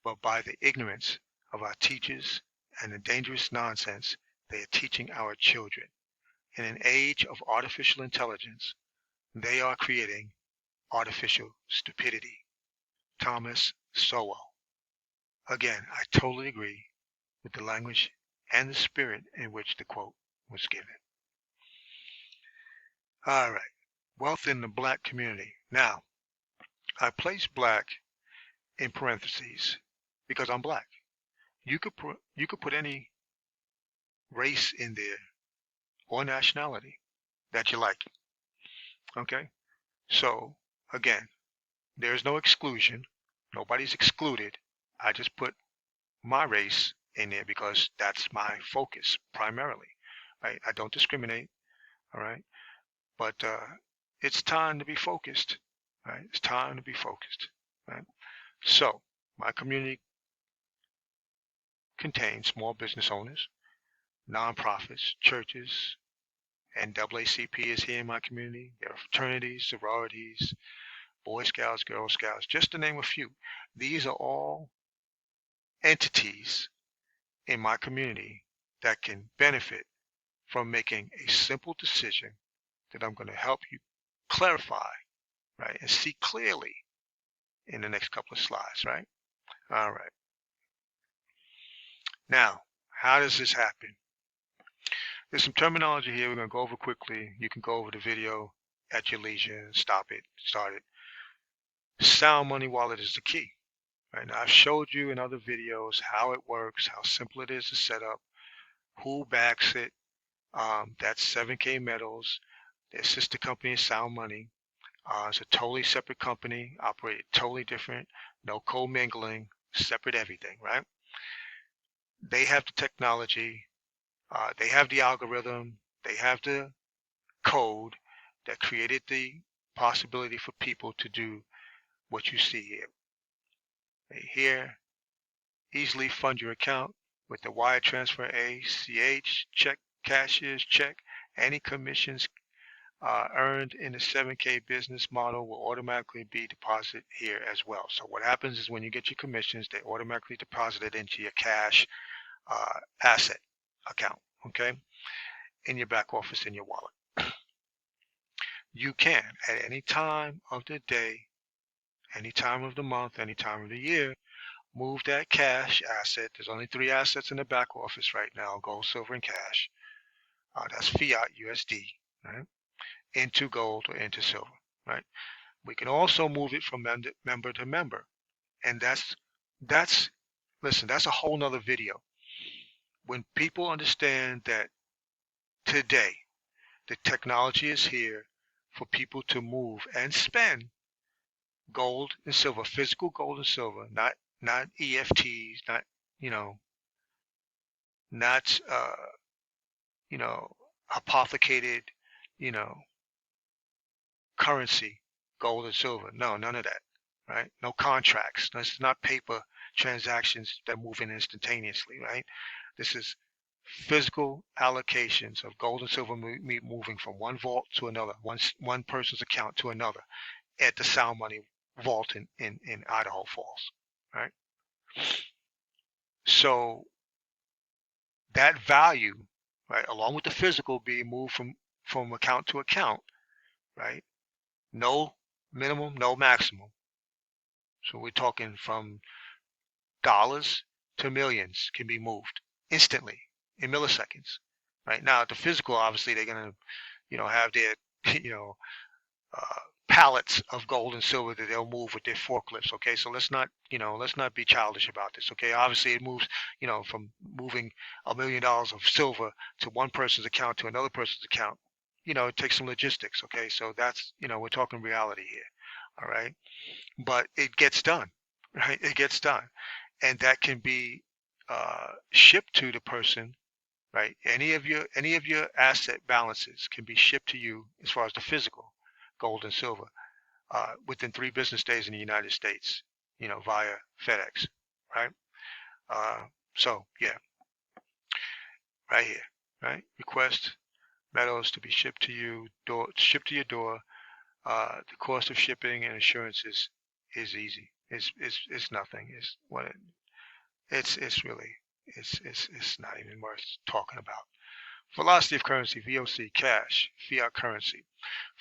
but by the ignorance of our teachers and the dangerous nonsense they are teaching our children. In an age of artificial intelligence, they are creating artificial stupidity. Thomas Sowell. Again, I totally agree with the language and the spirit in which the quote was given. All right, wealth in the black community. Now, I place black in parentheses because I'm black. You could put any race in there or nationality that you like. Okay? So, again, there's no exclusion. Nobody's excluded. I just put my race in there because that's my focus primarily. Right? I don't discriminate. All right? But it's time to be focused. Right? It's time to be focused. Right? So, my community contains small business owners, nonprofits, churches, NAACP is here in my community. There are fraternities, sororities, Boy Scouts, Girl Scouts, just to name a few. These are all entities in my community that can benefit from making a simple decision that I'm going to help you clarify, right, and see clearly in the next couple of slides, right? All right. Now, how does this happen? There's some terminology here we're going to go over quickly. You can go over the video at your leisure and stop it, start it. Sound money wallet is the key. Right? Now, I've showed you in other videos how it works, how simple it is to set up, who backs it. That's 7K Metals. Their sister company is Sound Money. It's a totally separate company, operated totally different, no co-mingling, separate everything, right? They have the technology, they have the algorithm, they have the code that created the possibility for people to do what you see here. Right here, easily fund your account with the wire transfer ACH, check, cashier's check. Any commissions earned in the 7K business model will automatically be deposited here as well. So what happens is when you get your commissions, they automatically deposit it into your cash asset account, okay, in your back office, in your wallet. You can, at any time of the day, any time of the month, any time of the year, move that cash asset. There's only 3 assets in the back office right now: gold, silver, and cash. That's fiat USD, right? Into gold or into silver, right? We can also move it from member to member, and that's listen, that's a whole nother video. When people understand that today the technology is here for people to move and spend gold and silver, physical gold and silver, not EFTs, not not hypothecated, you know, currency, gold and silver. No, none of that, right? No contracts. This is not paper transactions that move in instantaneously, right? This is physical allocations of gold and silver moving from one vault to another, one person's account to another at the Sound Money vault in Idaho Falls, right? So that value, right, along with the physical being moved from account to account, right? No minimum, no maximum. So we're talking from dollars to millions can be moved instantly in milliseconds. Right now, the physical, obviously, they're going to, have their, pallets of gold and silver that they'll move with their forklifts. Okay, so let's not be childish about this. Okay, obviously it moves, from moving $1 million of silver to one person's account to another person's account. It takes some logistics. Okay, so that's, we're talking reality here. All right, but it gets done. Right, it gets done, and that can be shipped to the person. Right, any of your asset balances can be shipped to you as far as the physical gold and silver within 3 business days in the United States, via FedEx, right? So yeah, right here, right? Request metals to be shipped to you, shipped to your door. The cost of shipping and insurance is easy. It's nothing. It's really not even worth talking about. Velocity of currency, VOC, cash, fiat currency.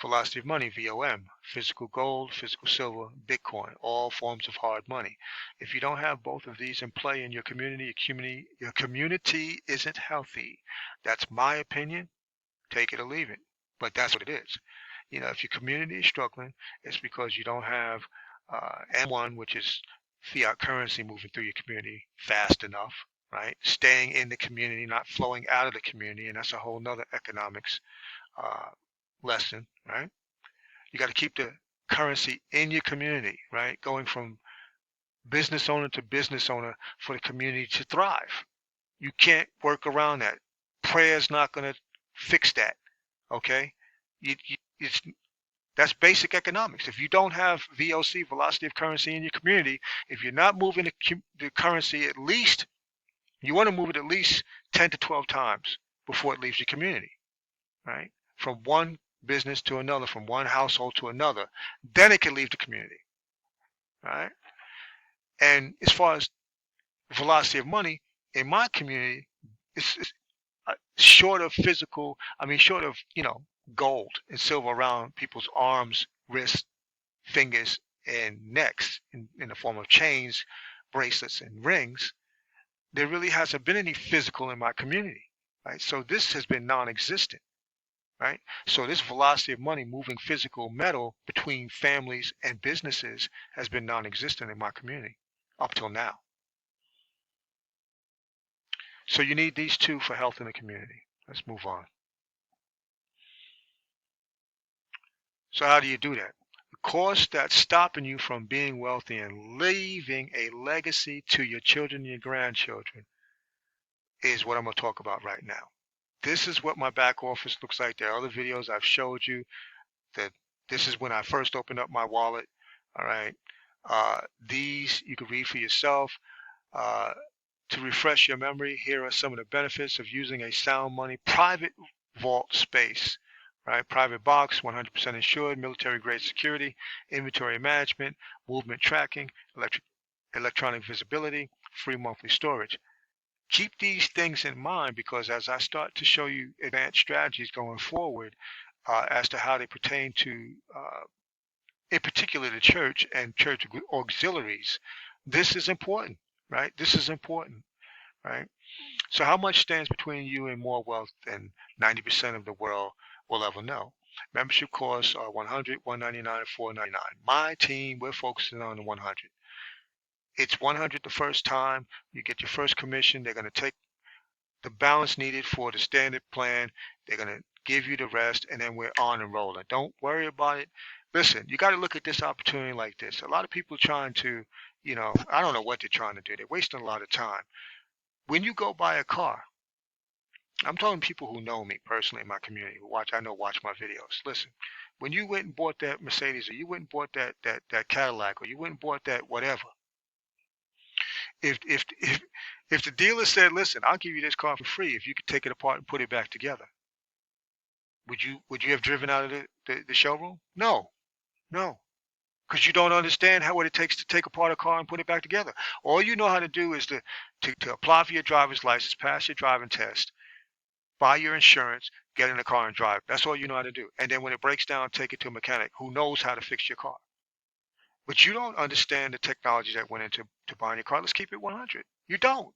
Velocity of money, VOM, physical gold, physical silver, Bitcoin, all forms of hard money. If you don't have both of these in play in your community isn't healthy. That's my opinion. Take it or leave it. But that's what it is. If your community is struggling, it's because you don't have M1, which is fiat currency, moving through your community fast enough. Right, staying in the community, not flowing out of the community, and that's a whole nother economics lesson, right? You got to keep the currency in your community, right? Going from business owner to business owner for the community to thrive. You can't work around that. Prayer's not going to fix that, okay? That's basic economics. If you don't have VOC, velocity of currency, in your community, if you're not moving the currency at least, you want to move it at least 10 to 12 times before it leaves your community, right? From one business to another, from one household to another. Then it can leave the community, right? And as far as velocity of money in my community, it's short of physical. I mean, short of gold and silver around people's arms, wrists, fingers, and necks in the form of chains, bracelets, and rings. There really hasn't been any physical in my community, right? So this has been non-existent, right? So this velocity of money moving physical metal between families and businesses has been non-existent in my community up till now. So you need these two for health in the community. Let's move on. So how do you do that? The course that's stopping you from being wealthy and leaving a legacy to your children and your grandchildren is what I'm going to talk about right now. This is what my back office looks like. There are other videos I've showed you. That this is when I first opened up my wallet. All right. These you can read for yourself. To refresh your memory, here are some of the benefits of using a sound money private vault space. Right, private box, 100% insured, military grade security, inventory management, movement tracking, electronic visibility, free monthly storage. Keep these things in mind, because as I start to show you advanced strategies going forward as to how they pertain to, in particular, the church and church auxiliaries, this is important, right? This is important, right? So how much stands between you and more wealth than 90% of the world will ever know? Membership costs are $100, $199, and $499. My team, we're focusing on the 100. It's 100 the first time. You get your first commission. They're going to take the balance needed for the standard plan. They're going to give you the rest, and then we're on and rolling. Don't worry about it. Listen, you got to look at this opportunity like this. A lot of people trying to, I don't know what they're trying to do. They're wasting a lot of time. When you go buy a car, I'm talking people who know me personally in my community, who watch my videos. Listen, when you went and bought that Mercedes, or you went and bought that Cadillac, or you went and bought that whatever, if the dealer said, listen, I'll give you this car for free if you could take it apart and put it back together, would you have driven out of the showroom? No, no. Because you don't understand what it takes to take apart a car and put it back together. All you know how to do is to apply for your driver's license, pass your driving test, buy your insurance, get in the car and drive. That's all you know how to do. And then when it breaks down, take it to a mechanic who knows how to fix your car. But you don't understand the technology that went into buying your car. Let's keep it 100. You don't.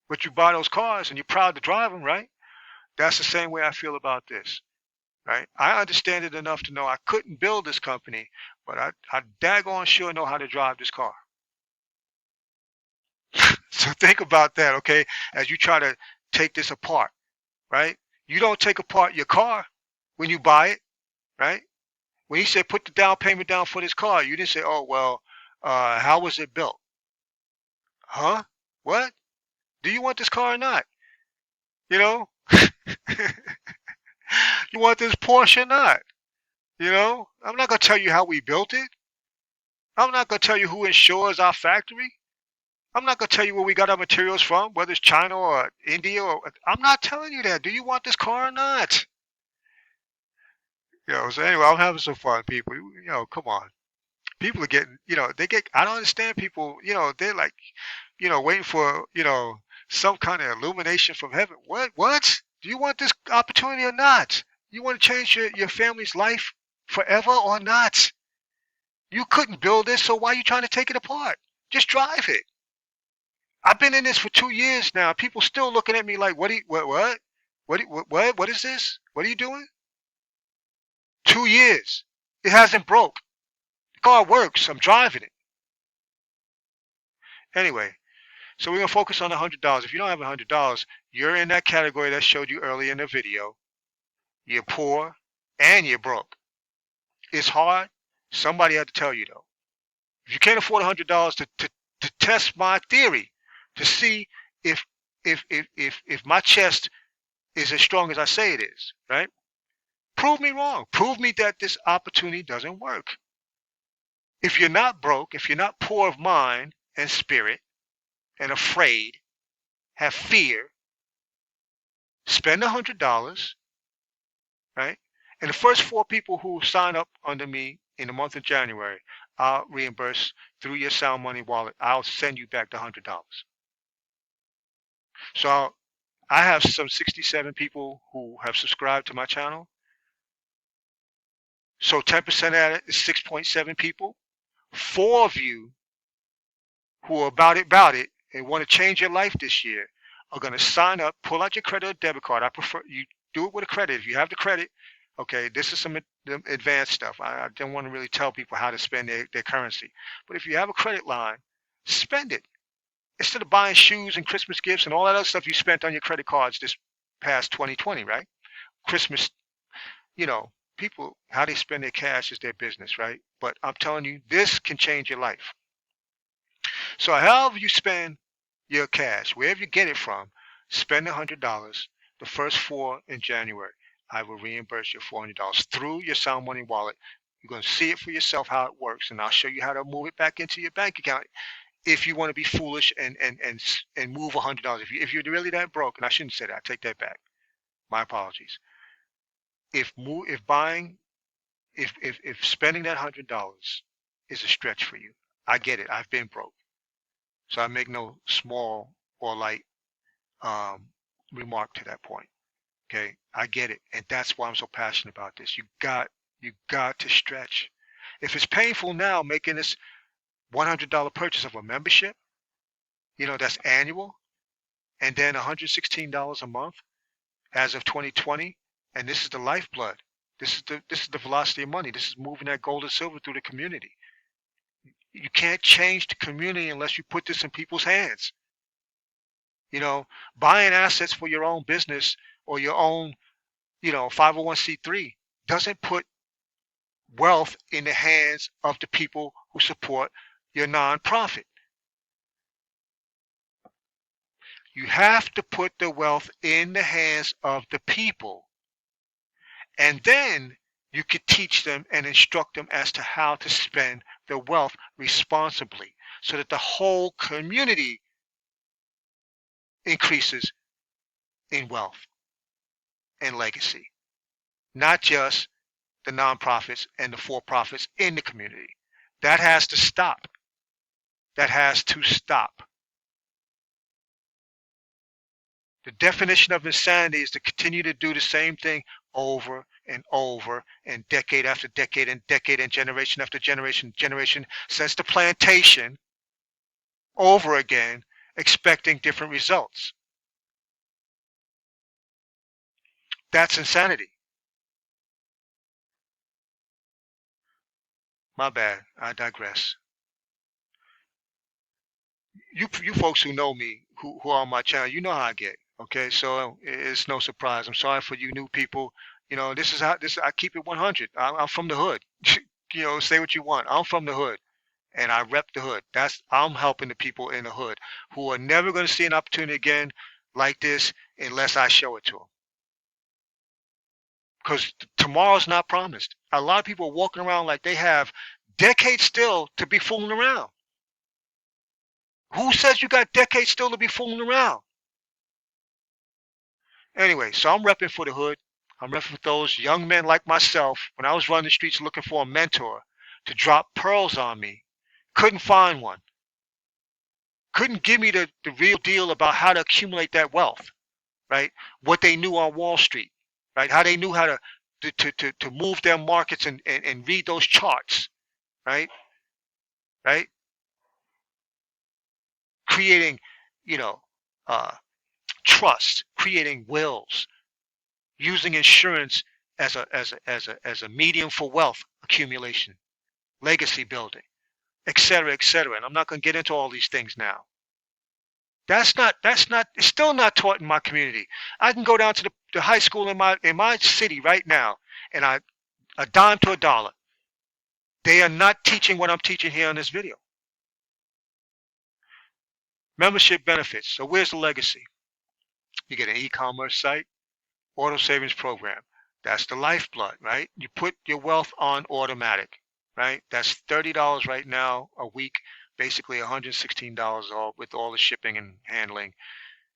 But you buy those cars and you're proud to drive them, right? That's the same way I feel about this, right? I understand it enough to know I couldn't build this company, but I daggone sure know how to drive this car. So think about that, okay? As you try to take this apart, right? You don't take apart your car when you buy it, right? When he said put the down payment down for this car, you didn't say, oh, well, how was it built? Huh? What? Do you want this car or not? You know? You want this Porsche or not? I'm not going to tell you how we built it. I'm not going to tell you who insures our factory. I'm not going to tell you where we got our materials from, whether it's China or India. I'm not telling you that. Do you want this car or not? So anyway, I'm having some fun, people. Come on. People are getting, I don't understand people, they're like, waiting for, some kind of illumination from heaven. What? Do you want this opportunity or not? You want to change your family's life forever or not? You couldn't build this, so why are you trying to take it apart? Just drive it. I've been in this for 2 years now. People still looking at me like, what is this? What are you doing? 2 years. It hasn't broke. The car works. I'm driving it. Anyway, so we're going to focus on $100. If you don't have $100, you're in that category that showed you earlier in the video. You're poor and you're broke. It's hard. Somebody had to tell you, though. If you can't afford $100 to test my theory, to see if my chest is as strong as I say it is, right? Prove me wrong. Prove me that this opportunity doesn't work. If you're not broke, if you're not poor of mind and spirit and afraid, have fear, spend $100, right? And the first 4 people who sign up under me in the month of January, I'll reimburse through your Sound Money wallet. I'll send you back the $100. So I have some 67 people who have subscribed to my channel. So 10% of that is 6.7 people. 4 of you who are about it, and want to change your life this year are going to sign up, pull out your credit or debit card. I prefer you do it with a credit. If you have the credit, okay, this is some advanced stuff. I don't want to really tell people how to spend their currency. But if you have a credit line, spend it. Instead of buying shoes and Christmas gifts and all that other stuff you spent on your credit cards this past 2020, right? Christmas, you know, people, how they spend their cash is their business, right? But I'm telling you, this can change your life. So however you spend your cash, wherever you get it from, spend $100. The first 4 in January, I will reimburse you $400 through your Sound Money wallet. You're going to see it for yourself how it works, and I'll show you how to move it back into your bank account if you want to be foolish and move $100. If you're really that broke, and I shouldn't say that, I take that back. My apologies. If spending that $100 is a stretch for you, I get it. I've been broke. So I make no small or light remark to that point. Okay, I get it, and that's why I'm so passionate about this. You got to stretch. If it's painful now making this $100 purchase of a membership, that's annual, and then $116 a month as of 2020, and this is the lifeblood. This is the velocity of money. This is moving that gold and silver through the community. You can't change the community unless you put this in people's hands. Buying assets for your own business or your own, 501c3 doesn't put wealth in the hands of the people who support your nonprofit. You have to put the wealth in the hands of the people, and then you could teach them and instruct them as to how to spend the wealth responsibly so that the whole community increases in wealth and legacy, not just the nonprofits and the for-profits in the community. That has to stop. That has to stop. The definition of insanity is to continue to do the same thing over and over and decade after decade and generation after generation since the plantation over again, expecting different results. That's insanity. My bad. I digress. You folks who know me, who are on my channel, you know how I get. Okay, so it's no surprise. I'm sorry for you new people. This is how I keep it 100. I'm from the hood. Say what you want. I'm from the hood, and I rep the hood. I'm helping the people in the hood who are never going to see an opportunity again like this unless I show it to them. Because tomorrow's not promised. A lot of people are walking around like they have decades still to be fooling around. Who says you got decades still to be fooling around? Anyway, so I'm repping for the hood. I'm repping for those young men like myself. When I was running the streets looking for a mentor to drop pearls on me, couldn't find one. Couldn't give me the real deal about how to accumulate that wealth, right? What they knew on Wall Street, right? How they knew how to move their markets and read those charts, right? Right? Creating, trust, creating wills, using insurance as a medium for wealth accumulation, legacy building, et cetera, et cetera. And I'm not going to get into all these things now. It's still not taught in my community. I can go down to the high school in my city right now, and a dime to a dollar. They are not teaching what I'm teaching here on this video. Membership benefits. So where's the legacy? You get an e-commerce site, auto savings program. That's the lifeblood, right? You put your wealth on automatic, right? That's $30 right now a week, basically $116 all with all the shipping and handling.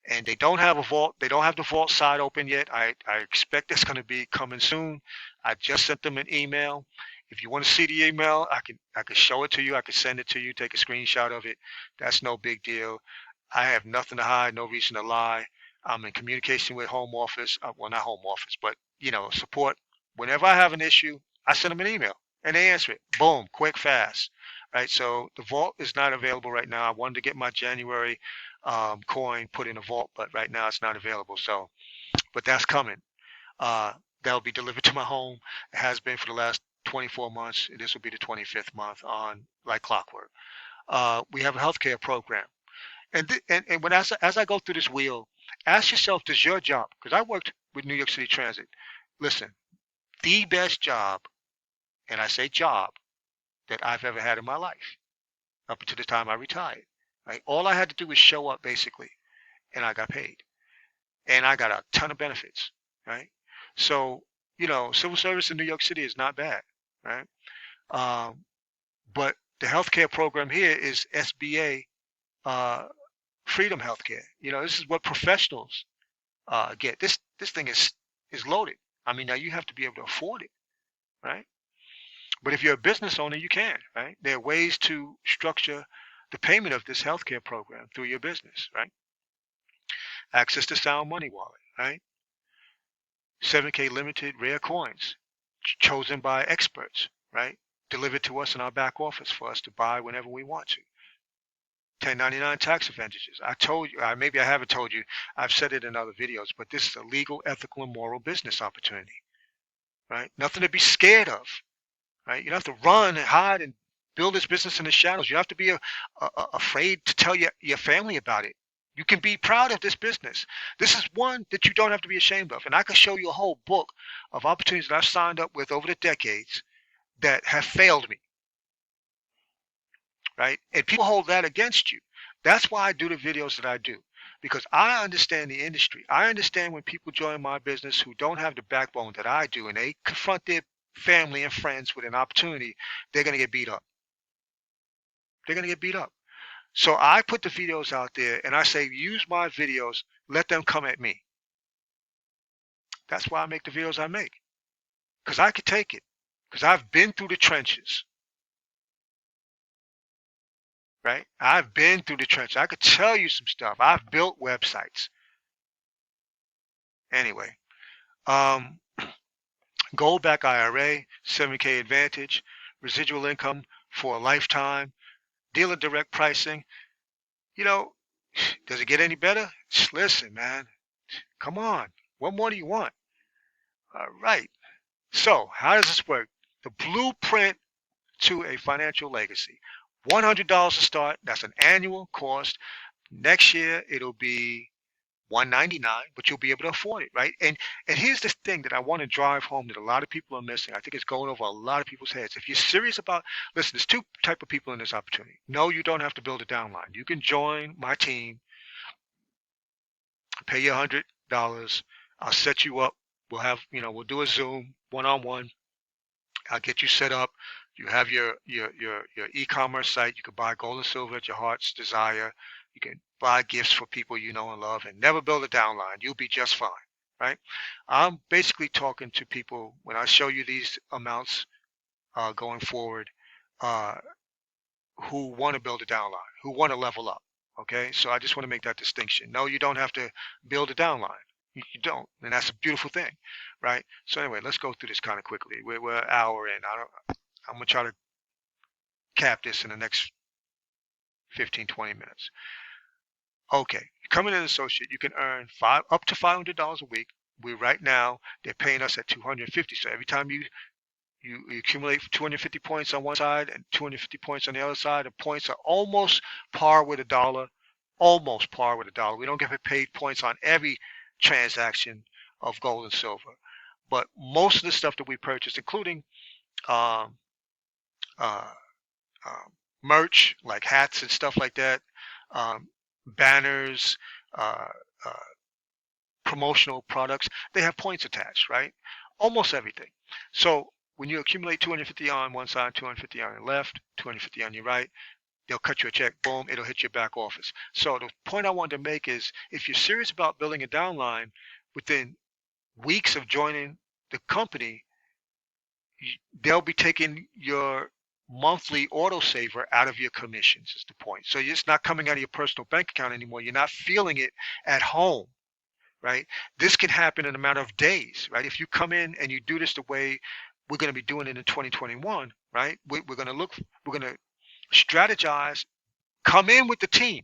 and they don't have a vault. They don't have the vault side open yet. I expect it's going to be coming soon. I just sent them an email. If you want to see the email, I can show it to you. I can send it to you. Take a screenshot of it. That's no big deal. I have nothing to hide, no reason to lie. I'm in communication with home office. Well, not home office, but support. Whenever I have an issue, I send them an email and they answer it. Boom, quick, fast. Right. So the vault is not available right now. I wanted to get my January coin put in a vault, but right now it's not available. So, but that's coming. Uh, that'll be delivered to my home. It has been for the last 24 months. This will be the 25th month on like clockwork. We have a healthcare program. And when as I go through this wheel, ask yourself, does your job, because I worked with New York City Transit, listen, the best job, and I say job, that I've ever had in my life up until the time I retired. Right? All I had to do was show up basically, and I got paid. And I got a ton of benefits. Right? So, civil service in New York City is not bad. Right? Um, but the healthcare program here is SBA Freedom Healthcare. This is what professionals get. This thing is loaded. I mean, now you have to be able to afford it, right? But if you're a business owner, you can, right? There are ways to structure the payment of this healthcare program through your business, right? Access to Sound Money Wallet, right? 7K limited rare coins chosen by experts, right? Delivered to us in our back office for us to buy whenever we want to. 1099 tax advantages. I told you, maybe I haven't told you, I've said it in other videos, but this is a legal, ethical, and moral business opportunity, right? Nothing to be scared of, right? You don't have to run and hide and build this business in the shadows. You don't have to be afraid to tell your family about it. You can be proud of this business. This is one that you don't have to be ashamed of. And I can show you a whole book of opportunities that I've signed up with over the decades that have failed me. Right? And people hold that against you. That's why I do the videos that I do, because I understand the industry. I understand when people join my business who don't have the backbone that I do, and they confront their family and friends with an opportunity, they're going to get beat up. They're going to get beat up. So I put the videos out there and I say, use my videos, let them come at me. That's why I make the videos I make, because I could take it, because I've been through the trenches. Right? I've been through the trenches. I could tell you some stuff. I've built websites. Anyway, gold back IRA, 7K advantage, residual income for a lifetime, dealer direct pricing. Does it get any better? Listen, man, come on. What more do you want? All right. So how does this work? The blueprint to a financial legacy. $100 to start. That's an annual cost. Next year it'll be $199, but you'll be able to afford it, right? And here's the thing that I want to drive home that a lot of people are missing. I think it's going over a lot of people's heads. If you're serious about, listen, there's two type of people in this opportunity. No, you don't have to build a downline. You can join my team, pay you $100. I'll set you up. We'll do a Zoom one-on-one. I'll get you set up. You have your e-commerce site. You can buy gold and silver at your heart's desire. You can buy gifts for people you know and love, and never build a downline. You'll be just fine, right? I'm basically talking to people when I show you these amounts going forward who want to build a downline, who want to level up. Okay, so I just want to make that distinction. No, you don't have to build a downline. You don't, and that's a beautiful thing, right? So anyway, let's go through this kind of quickly. We're an hour in. I'm gonna try to cap this in the next 15, 20 minutes. Okay, coming in associate, you can earn up to $500 a week. Right now they're paying us at 250. So every time you accumulate 250 points on one side and 250 points on the other side, the points are almost par with a dollar. Almost par with a dollar. We don't get paid points on every transaction of gold and silver, but most of the stuff that we purchase, including um, uh, merch like hats and stuff like that, banners, uh, uh, promotional products, they have points attached, right? Almost everything. So when you accumulate 250 on one side, 250 on your left, 250 on your right, They'll cut you a check, boom, it'll hit your back office. So the point I wanted to make is if you're serious about building a downline, within weeks of joining the company, they'll be taking your monthly autosaver out of your commissions is the point. So it's not coming out of your personal bank account anymore. You're not feeling it at home, right? This can happen in a matter of days, right? If you come in and you do this the way we're going to be doing it in 2021, right? We're going to we're going to strategize, come in with the team,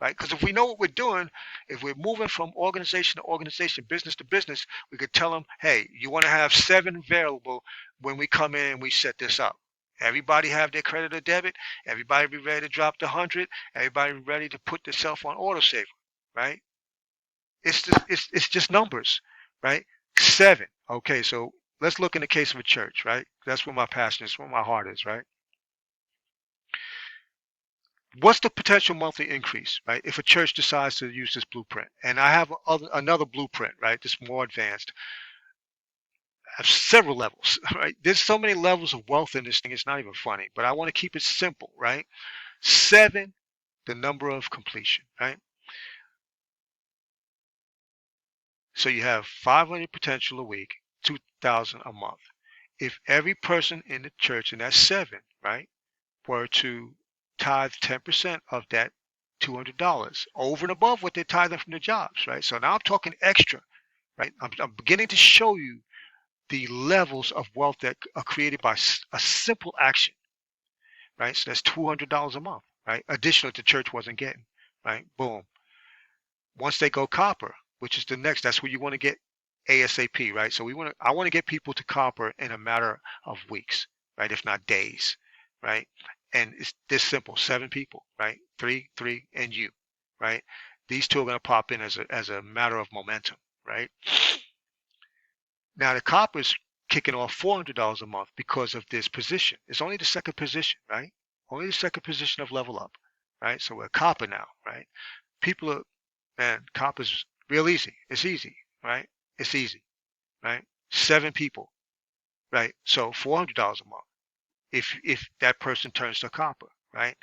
right? Because if we know what we're doing, if we're moving from organization to organization, business to business, we could tell them, hey, you want to have 7 available when we come in and we set this up. Everybody have their credit or debit. Everybody be ready to drop the 100. Everybody be ready to put themselves on autosaver, right? It's just numbers, right? 7. Okay, so let's look in the case of a church, right? That's where my passion is, where my heart is, right? What's the potential monthly increase, right? If a church decides to use this blueprint, and I have another blueprint, right? That's more advanced. I have several levels, right? There's so many levels of wealth in this thing. It's not even funny, but I want to keep it simple, right? 7, the number of completion, right? So you have 500 potential a week, 2,000 a month. If every person in the church, and that's 7, right, were to tithe 10% of that $200 over and above what they're tithing from their jobs, right? So now I'm talking extra, right? I'm beginning to show you the levels of wealth that are created by a simple action, right? So that's $200 a month, right? Additional to church wasn't getting, right? Boom. Once they go copper, which is the next, that's where you want to get ASAP, right? So I want to get people to copper in a matter of weeks, right? If not days, right? And it's this simple: 7 people, right? 3, 3, and you, right? These two are going to pop in as a matter of momentum, right? Now the copper's kicking off $400 a month because of this position. It's only the second position, right? Only the second position of level up, right? So we're copper now, right? People are, man, copper's real easy. It's easy, right? It's easy, right? 7 people, right? So $400 a month if that person turns to copper, right?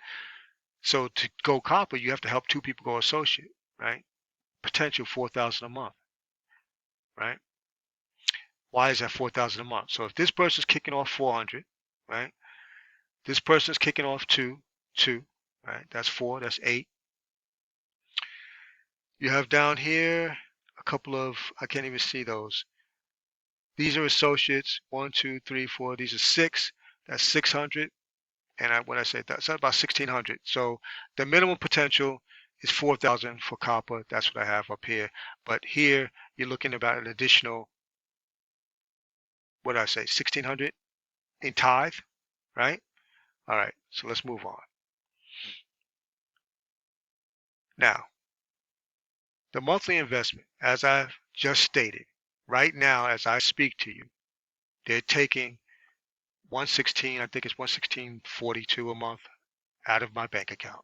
So to go copper, you have to help 2 people go associate, right? Potential 4,000 a month, right? Why is that 4,000 a month? So if this person's kicking off 400, right? This person's kicking off 2, right? That's 4, that's 8. You have down here a couple of, I can't even see those. These are associates, 1, 2, 3, 4. These are 6. That's 600. And when I say that's about 1,600. So the minimum potential is 4,000 for copper. That's what I have up here. But here you're looking about an additional, what did I say, 1,600 in tithe, right? All right, so let's move on. Now, the monthly investment, as I've just stated, right now as I speak to you, they're taking 116, I think it's 116.42 a month out of my bank account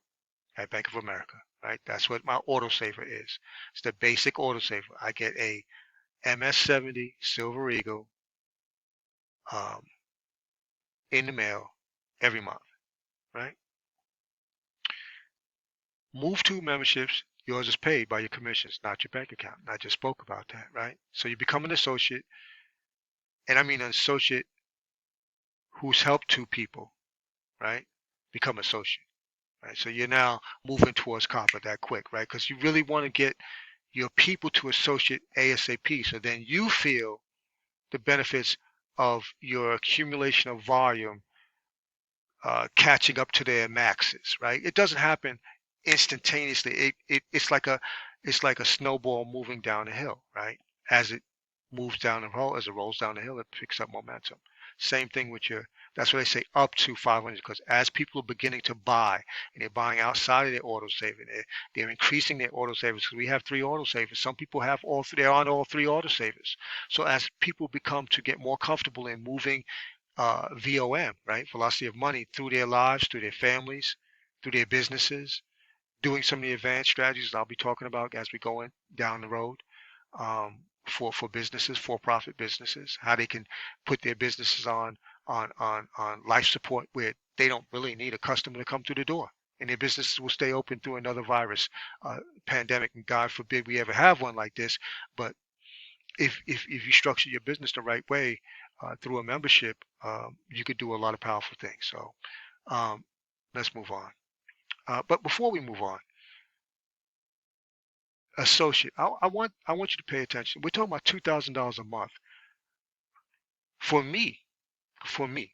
at Bank of America, right? That's what my autosaver is. It's the basic autosaver. I get a MS-70 Silver Eagle um, in the mail every month, right? Move to memberships, yours is paid by your commissions, not your bank account. And I just spoke about that, right? So you become an associate, and I mean an associate who's helped 2 people, right? Become associate, right? So you're now moving towards copper that quick, right? Because you really want to get your people to associate ASAP. So then you feel the benefits of your accumulation of volume catching up to their maxes, right? It doesn't happen instantaneously. It's like a snowball moving down a hill, right? As it moves down the hill, as it rolls down the hill, it picks up momentum. Same thing with that's why they say up to 500, because as people are beginning to buy, and they're buying outside of their auto saving, they're increasing their auto savers. We have 3 auto savers. Some people have all 3, they're on all 3 auto savers. So as people become to get more comfortable in moving VOM, right? Velocity of money through their lives, through their families, through their businesses, doing some of the advanced strategies I'll be talking about as we go in down the road for businesses, for-profit businesses, how they can put their businesses on life support where they don't really need a customer to come through the door, and their businesses will stay open through another virus pandemic. And God forbid we ever have one like this. But if you structure your business the right way through a membership, you could do a lot of powerful things. So um, let's move on. But before we move on, associate, I want you to pay attention. We're talking about $2,000 a month. For me, for me,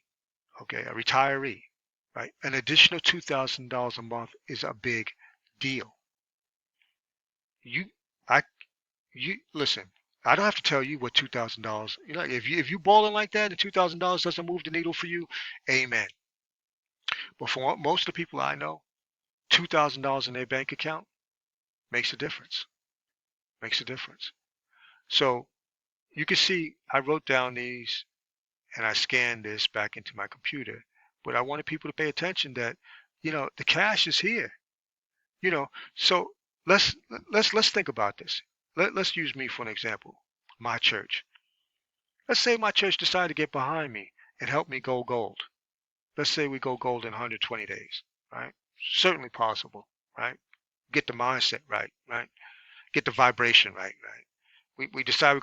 okay, a retiree, right? An additional $2,000 a month is a big deal. You, I, you listen. I don't have to tell you what $2,000. You know, if you balling like that, and $2,000 doesn't move the needle for you, amen. But for most of the people I know, $2,000 in their bank account makes a difference. Makes a difference. So you can see I wrote down these and I scanned this back into my computer. But I wanted people to pay attention that, the cash is here. You know, so let's let's think about this. Let's use me for an example. My church. Let's say my church decided to get behind me and help me go gold. Let's say we go gold in 120 days, right? Certainly possible, right? Get the mindset right, right? Get the vibration right, right? We decide we're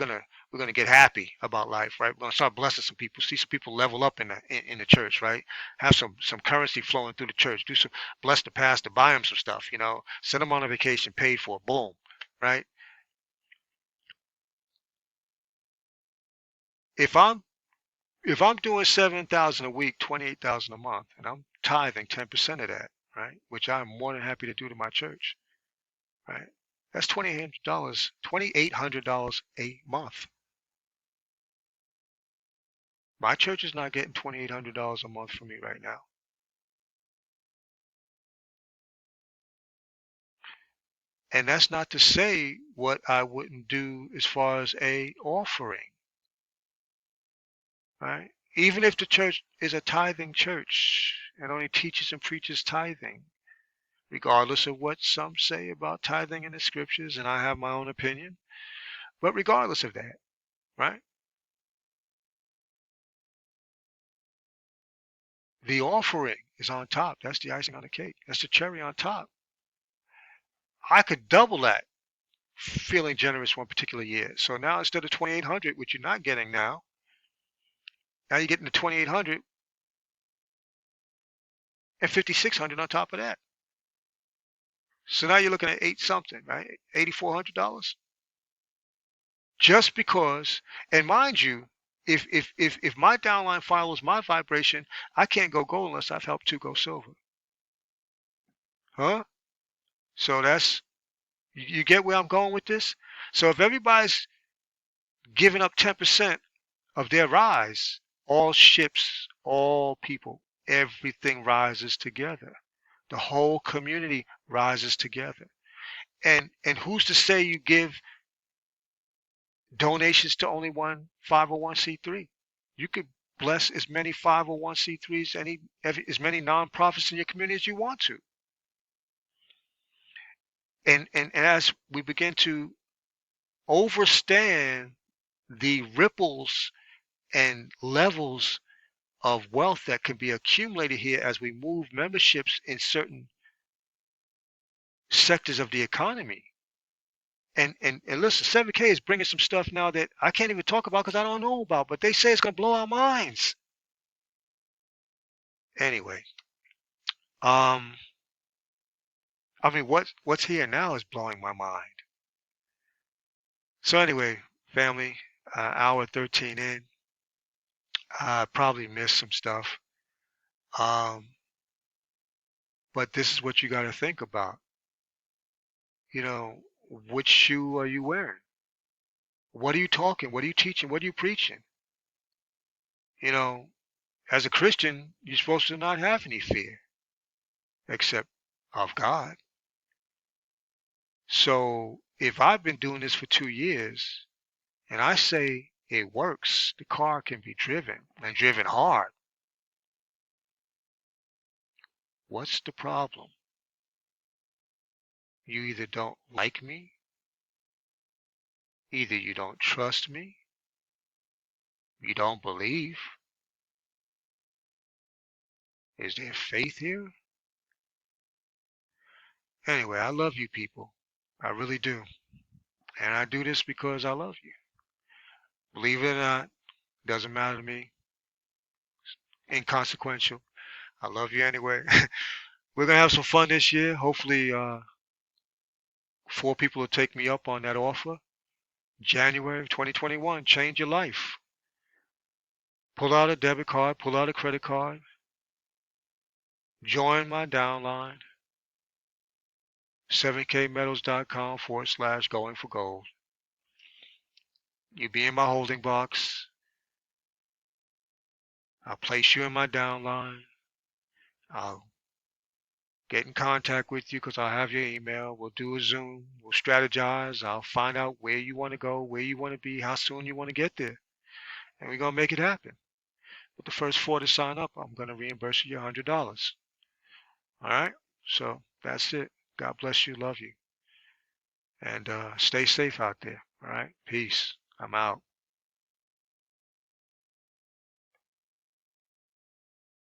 gonna get happy about life, right? We're gonna start blessing some people, see some people level up in the church, right? Have some currency flowing through the church. Do some bless the pastor, buy him some stuff, send him on a vacation, paid for, boom, right? If I'm if I'm doing 7,000 a week, 28,000 a month, and I'm tithing 10% of that, right? Which I'm more than happy to do to my church, right? That's $2,800 a month. My church is not getting $2,800 a month from me right now. And that's not to say what I wouldn't do as far as a offering, right? Even if the church is a tithing church and only teaches and preaches tithing, regardless of what some say about tithing in the scriptures, and I have my own opinion, but regardless of that, right? The offering is on top. That's the icing on the cake. That's the cherry on top. I could double that feeling generous one particular year. So now instead of 2,800, which you're not getting now you're getting the 2,800 and 5,600 on top of that. So now you're looking at eight something, right? $8,400. Just because, and mind you, if my downline follows my vibration, I can't go gold unless I've helped to go silver. Huh? So you get where I'm going with this? So if everybody's giving up 10% of their rise, all ships, all people, everything rises together. The whole community rises together. And who's to say you give donations to only one 501c3? You could bless as many 501c3s, as many nonprofits in your community as you want to. And as we begin to overstand the ripples and levels of wealth that can be accumulated here as we move memberships in certain sectors of the economy. And listen, 7K is bringing some stuff now that I can't even talk about because I don't know about, but they say it's going to blow our minds. Anyway, um, I mean, what's here now is blowing my mind. So anyway, family, hour 13 in, I probably missed some stuff. Um, but this is what you got to think about. You know, which shoe are you wearing? What are you talking? What are you teaching? What are you preaching? You know, as a Christian, you're supposed to not have any fear except of God. So if I've been doing this for 2 years and I say it works, the car can be driven and driven hard. What's the problem? You either don't like me, either you don't trust me, you don't believe. Is there faith here? Anyway, I love you people. I really do. And I do this because I love you. Believe it or not, doesn't matter to me. Inconsequential. I love you anyway. We're gonna have some fun this year. Hopefully, 4 people will take me up on that offer. January of 2021, change your life. Pull out a debit card, pull out a credit card, join my downline, 7kmetals.com/going for gold. You'll be in my holding box. I'll place you in my downline. I'll get in contact with you because I'll have your email. We'll do a Zoom. We'll strategize. I'll find out where you want to go, where you want to be, how soon you want to get there. And we're going to make it happen. But the first 4 to sign up, I'm going to reimburse you $100. All right? So that's it. God bless you. Love you. And stay safe out there. All right? Peace. I'm out.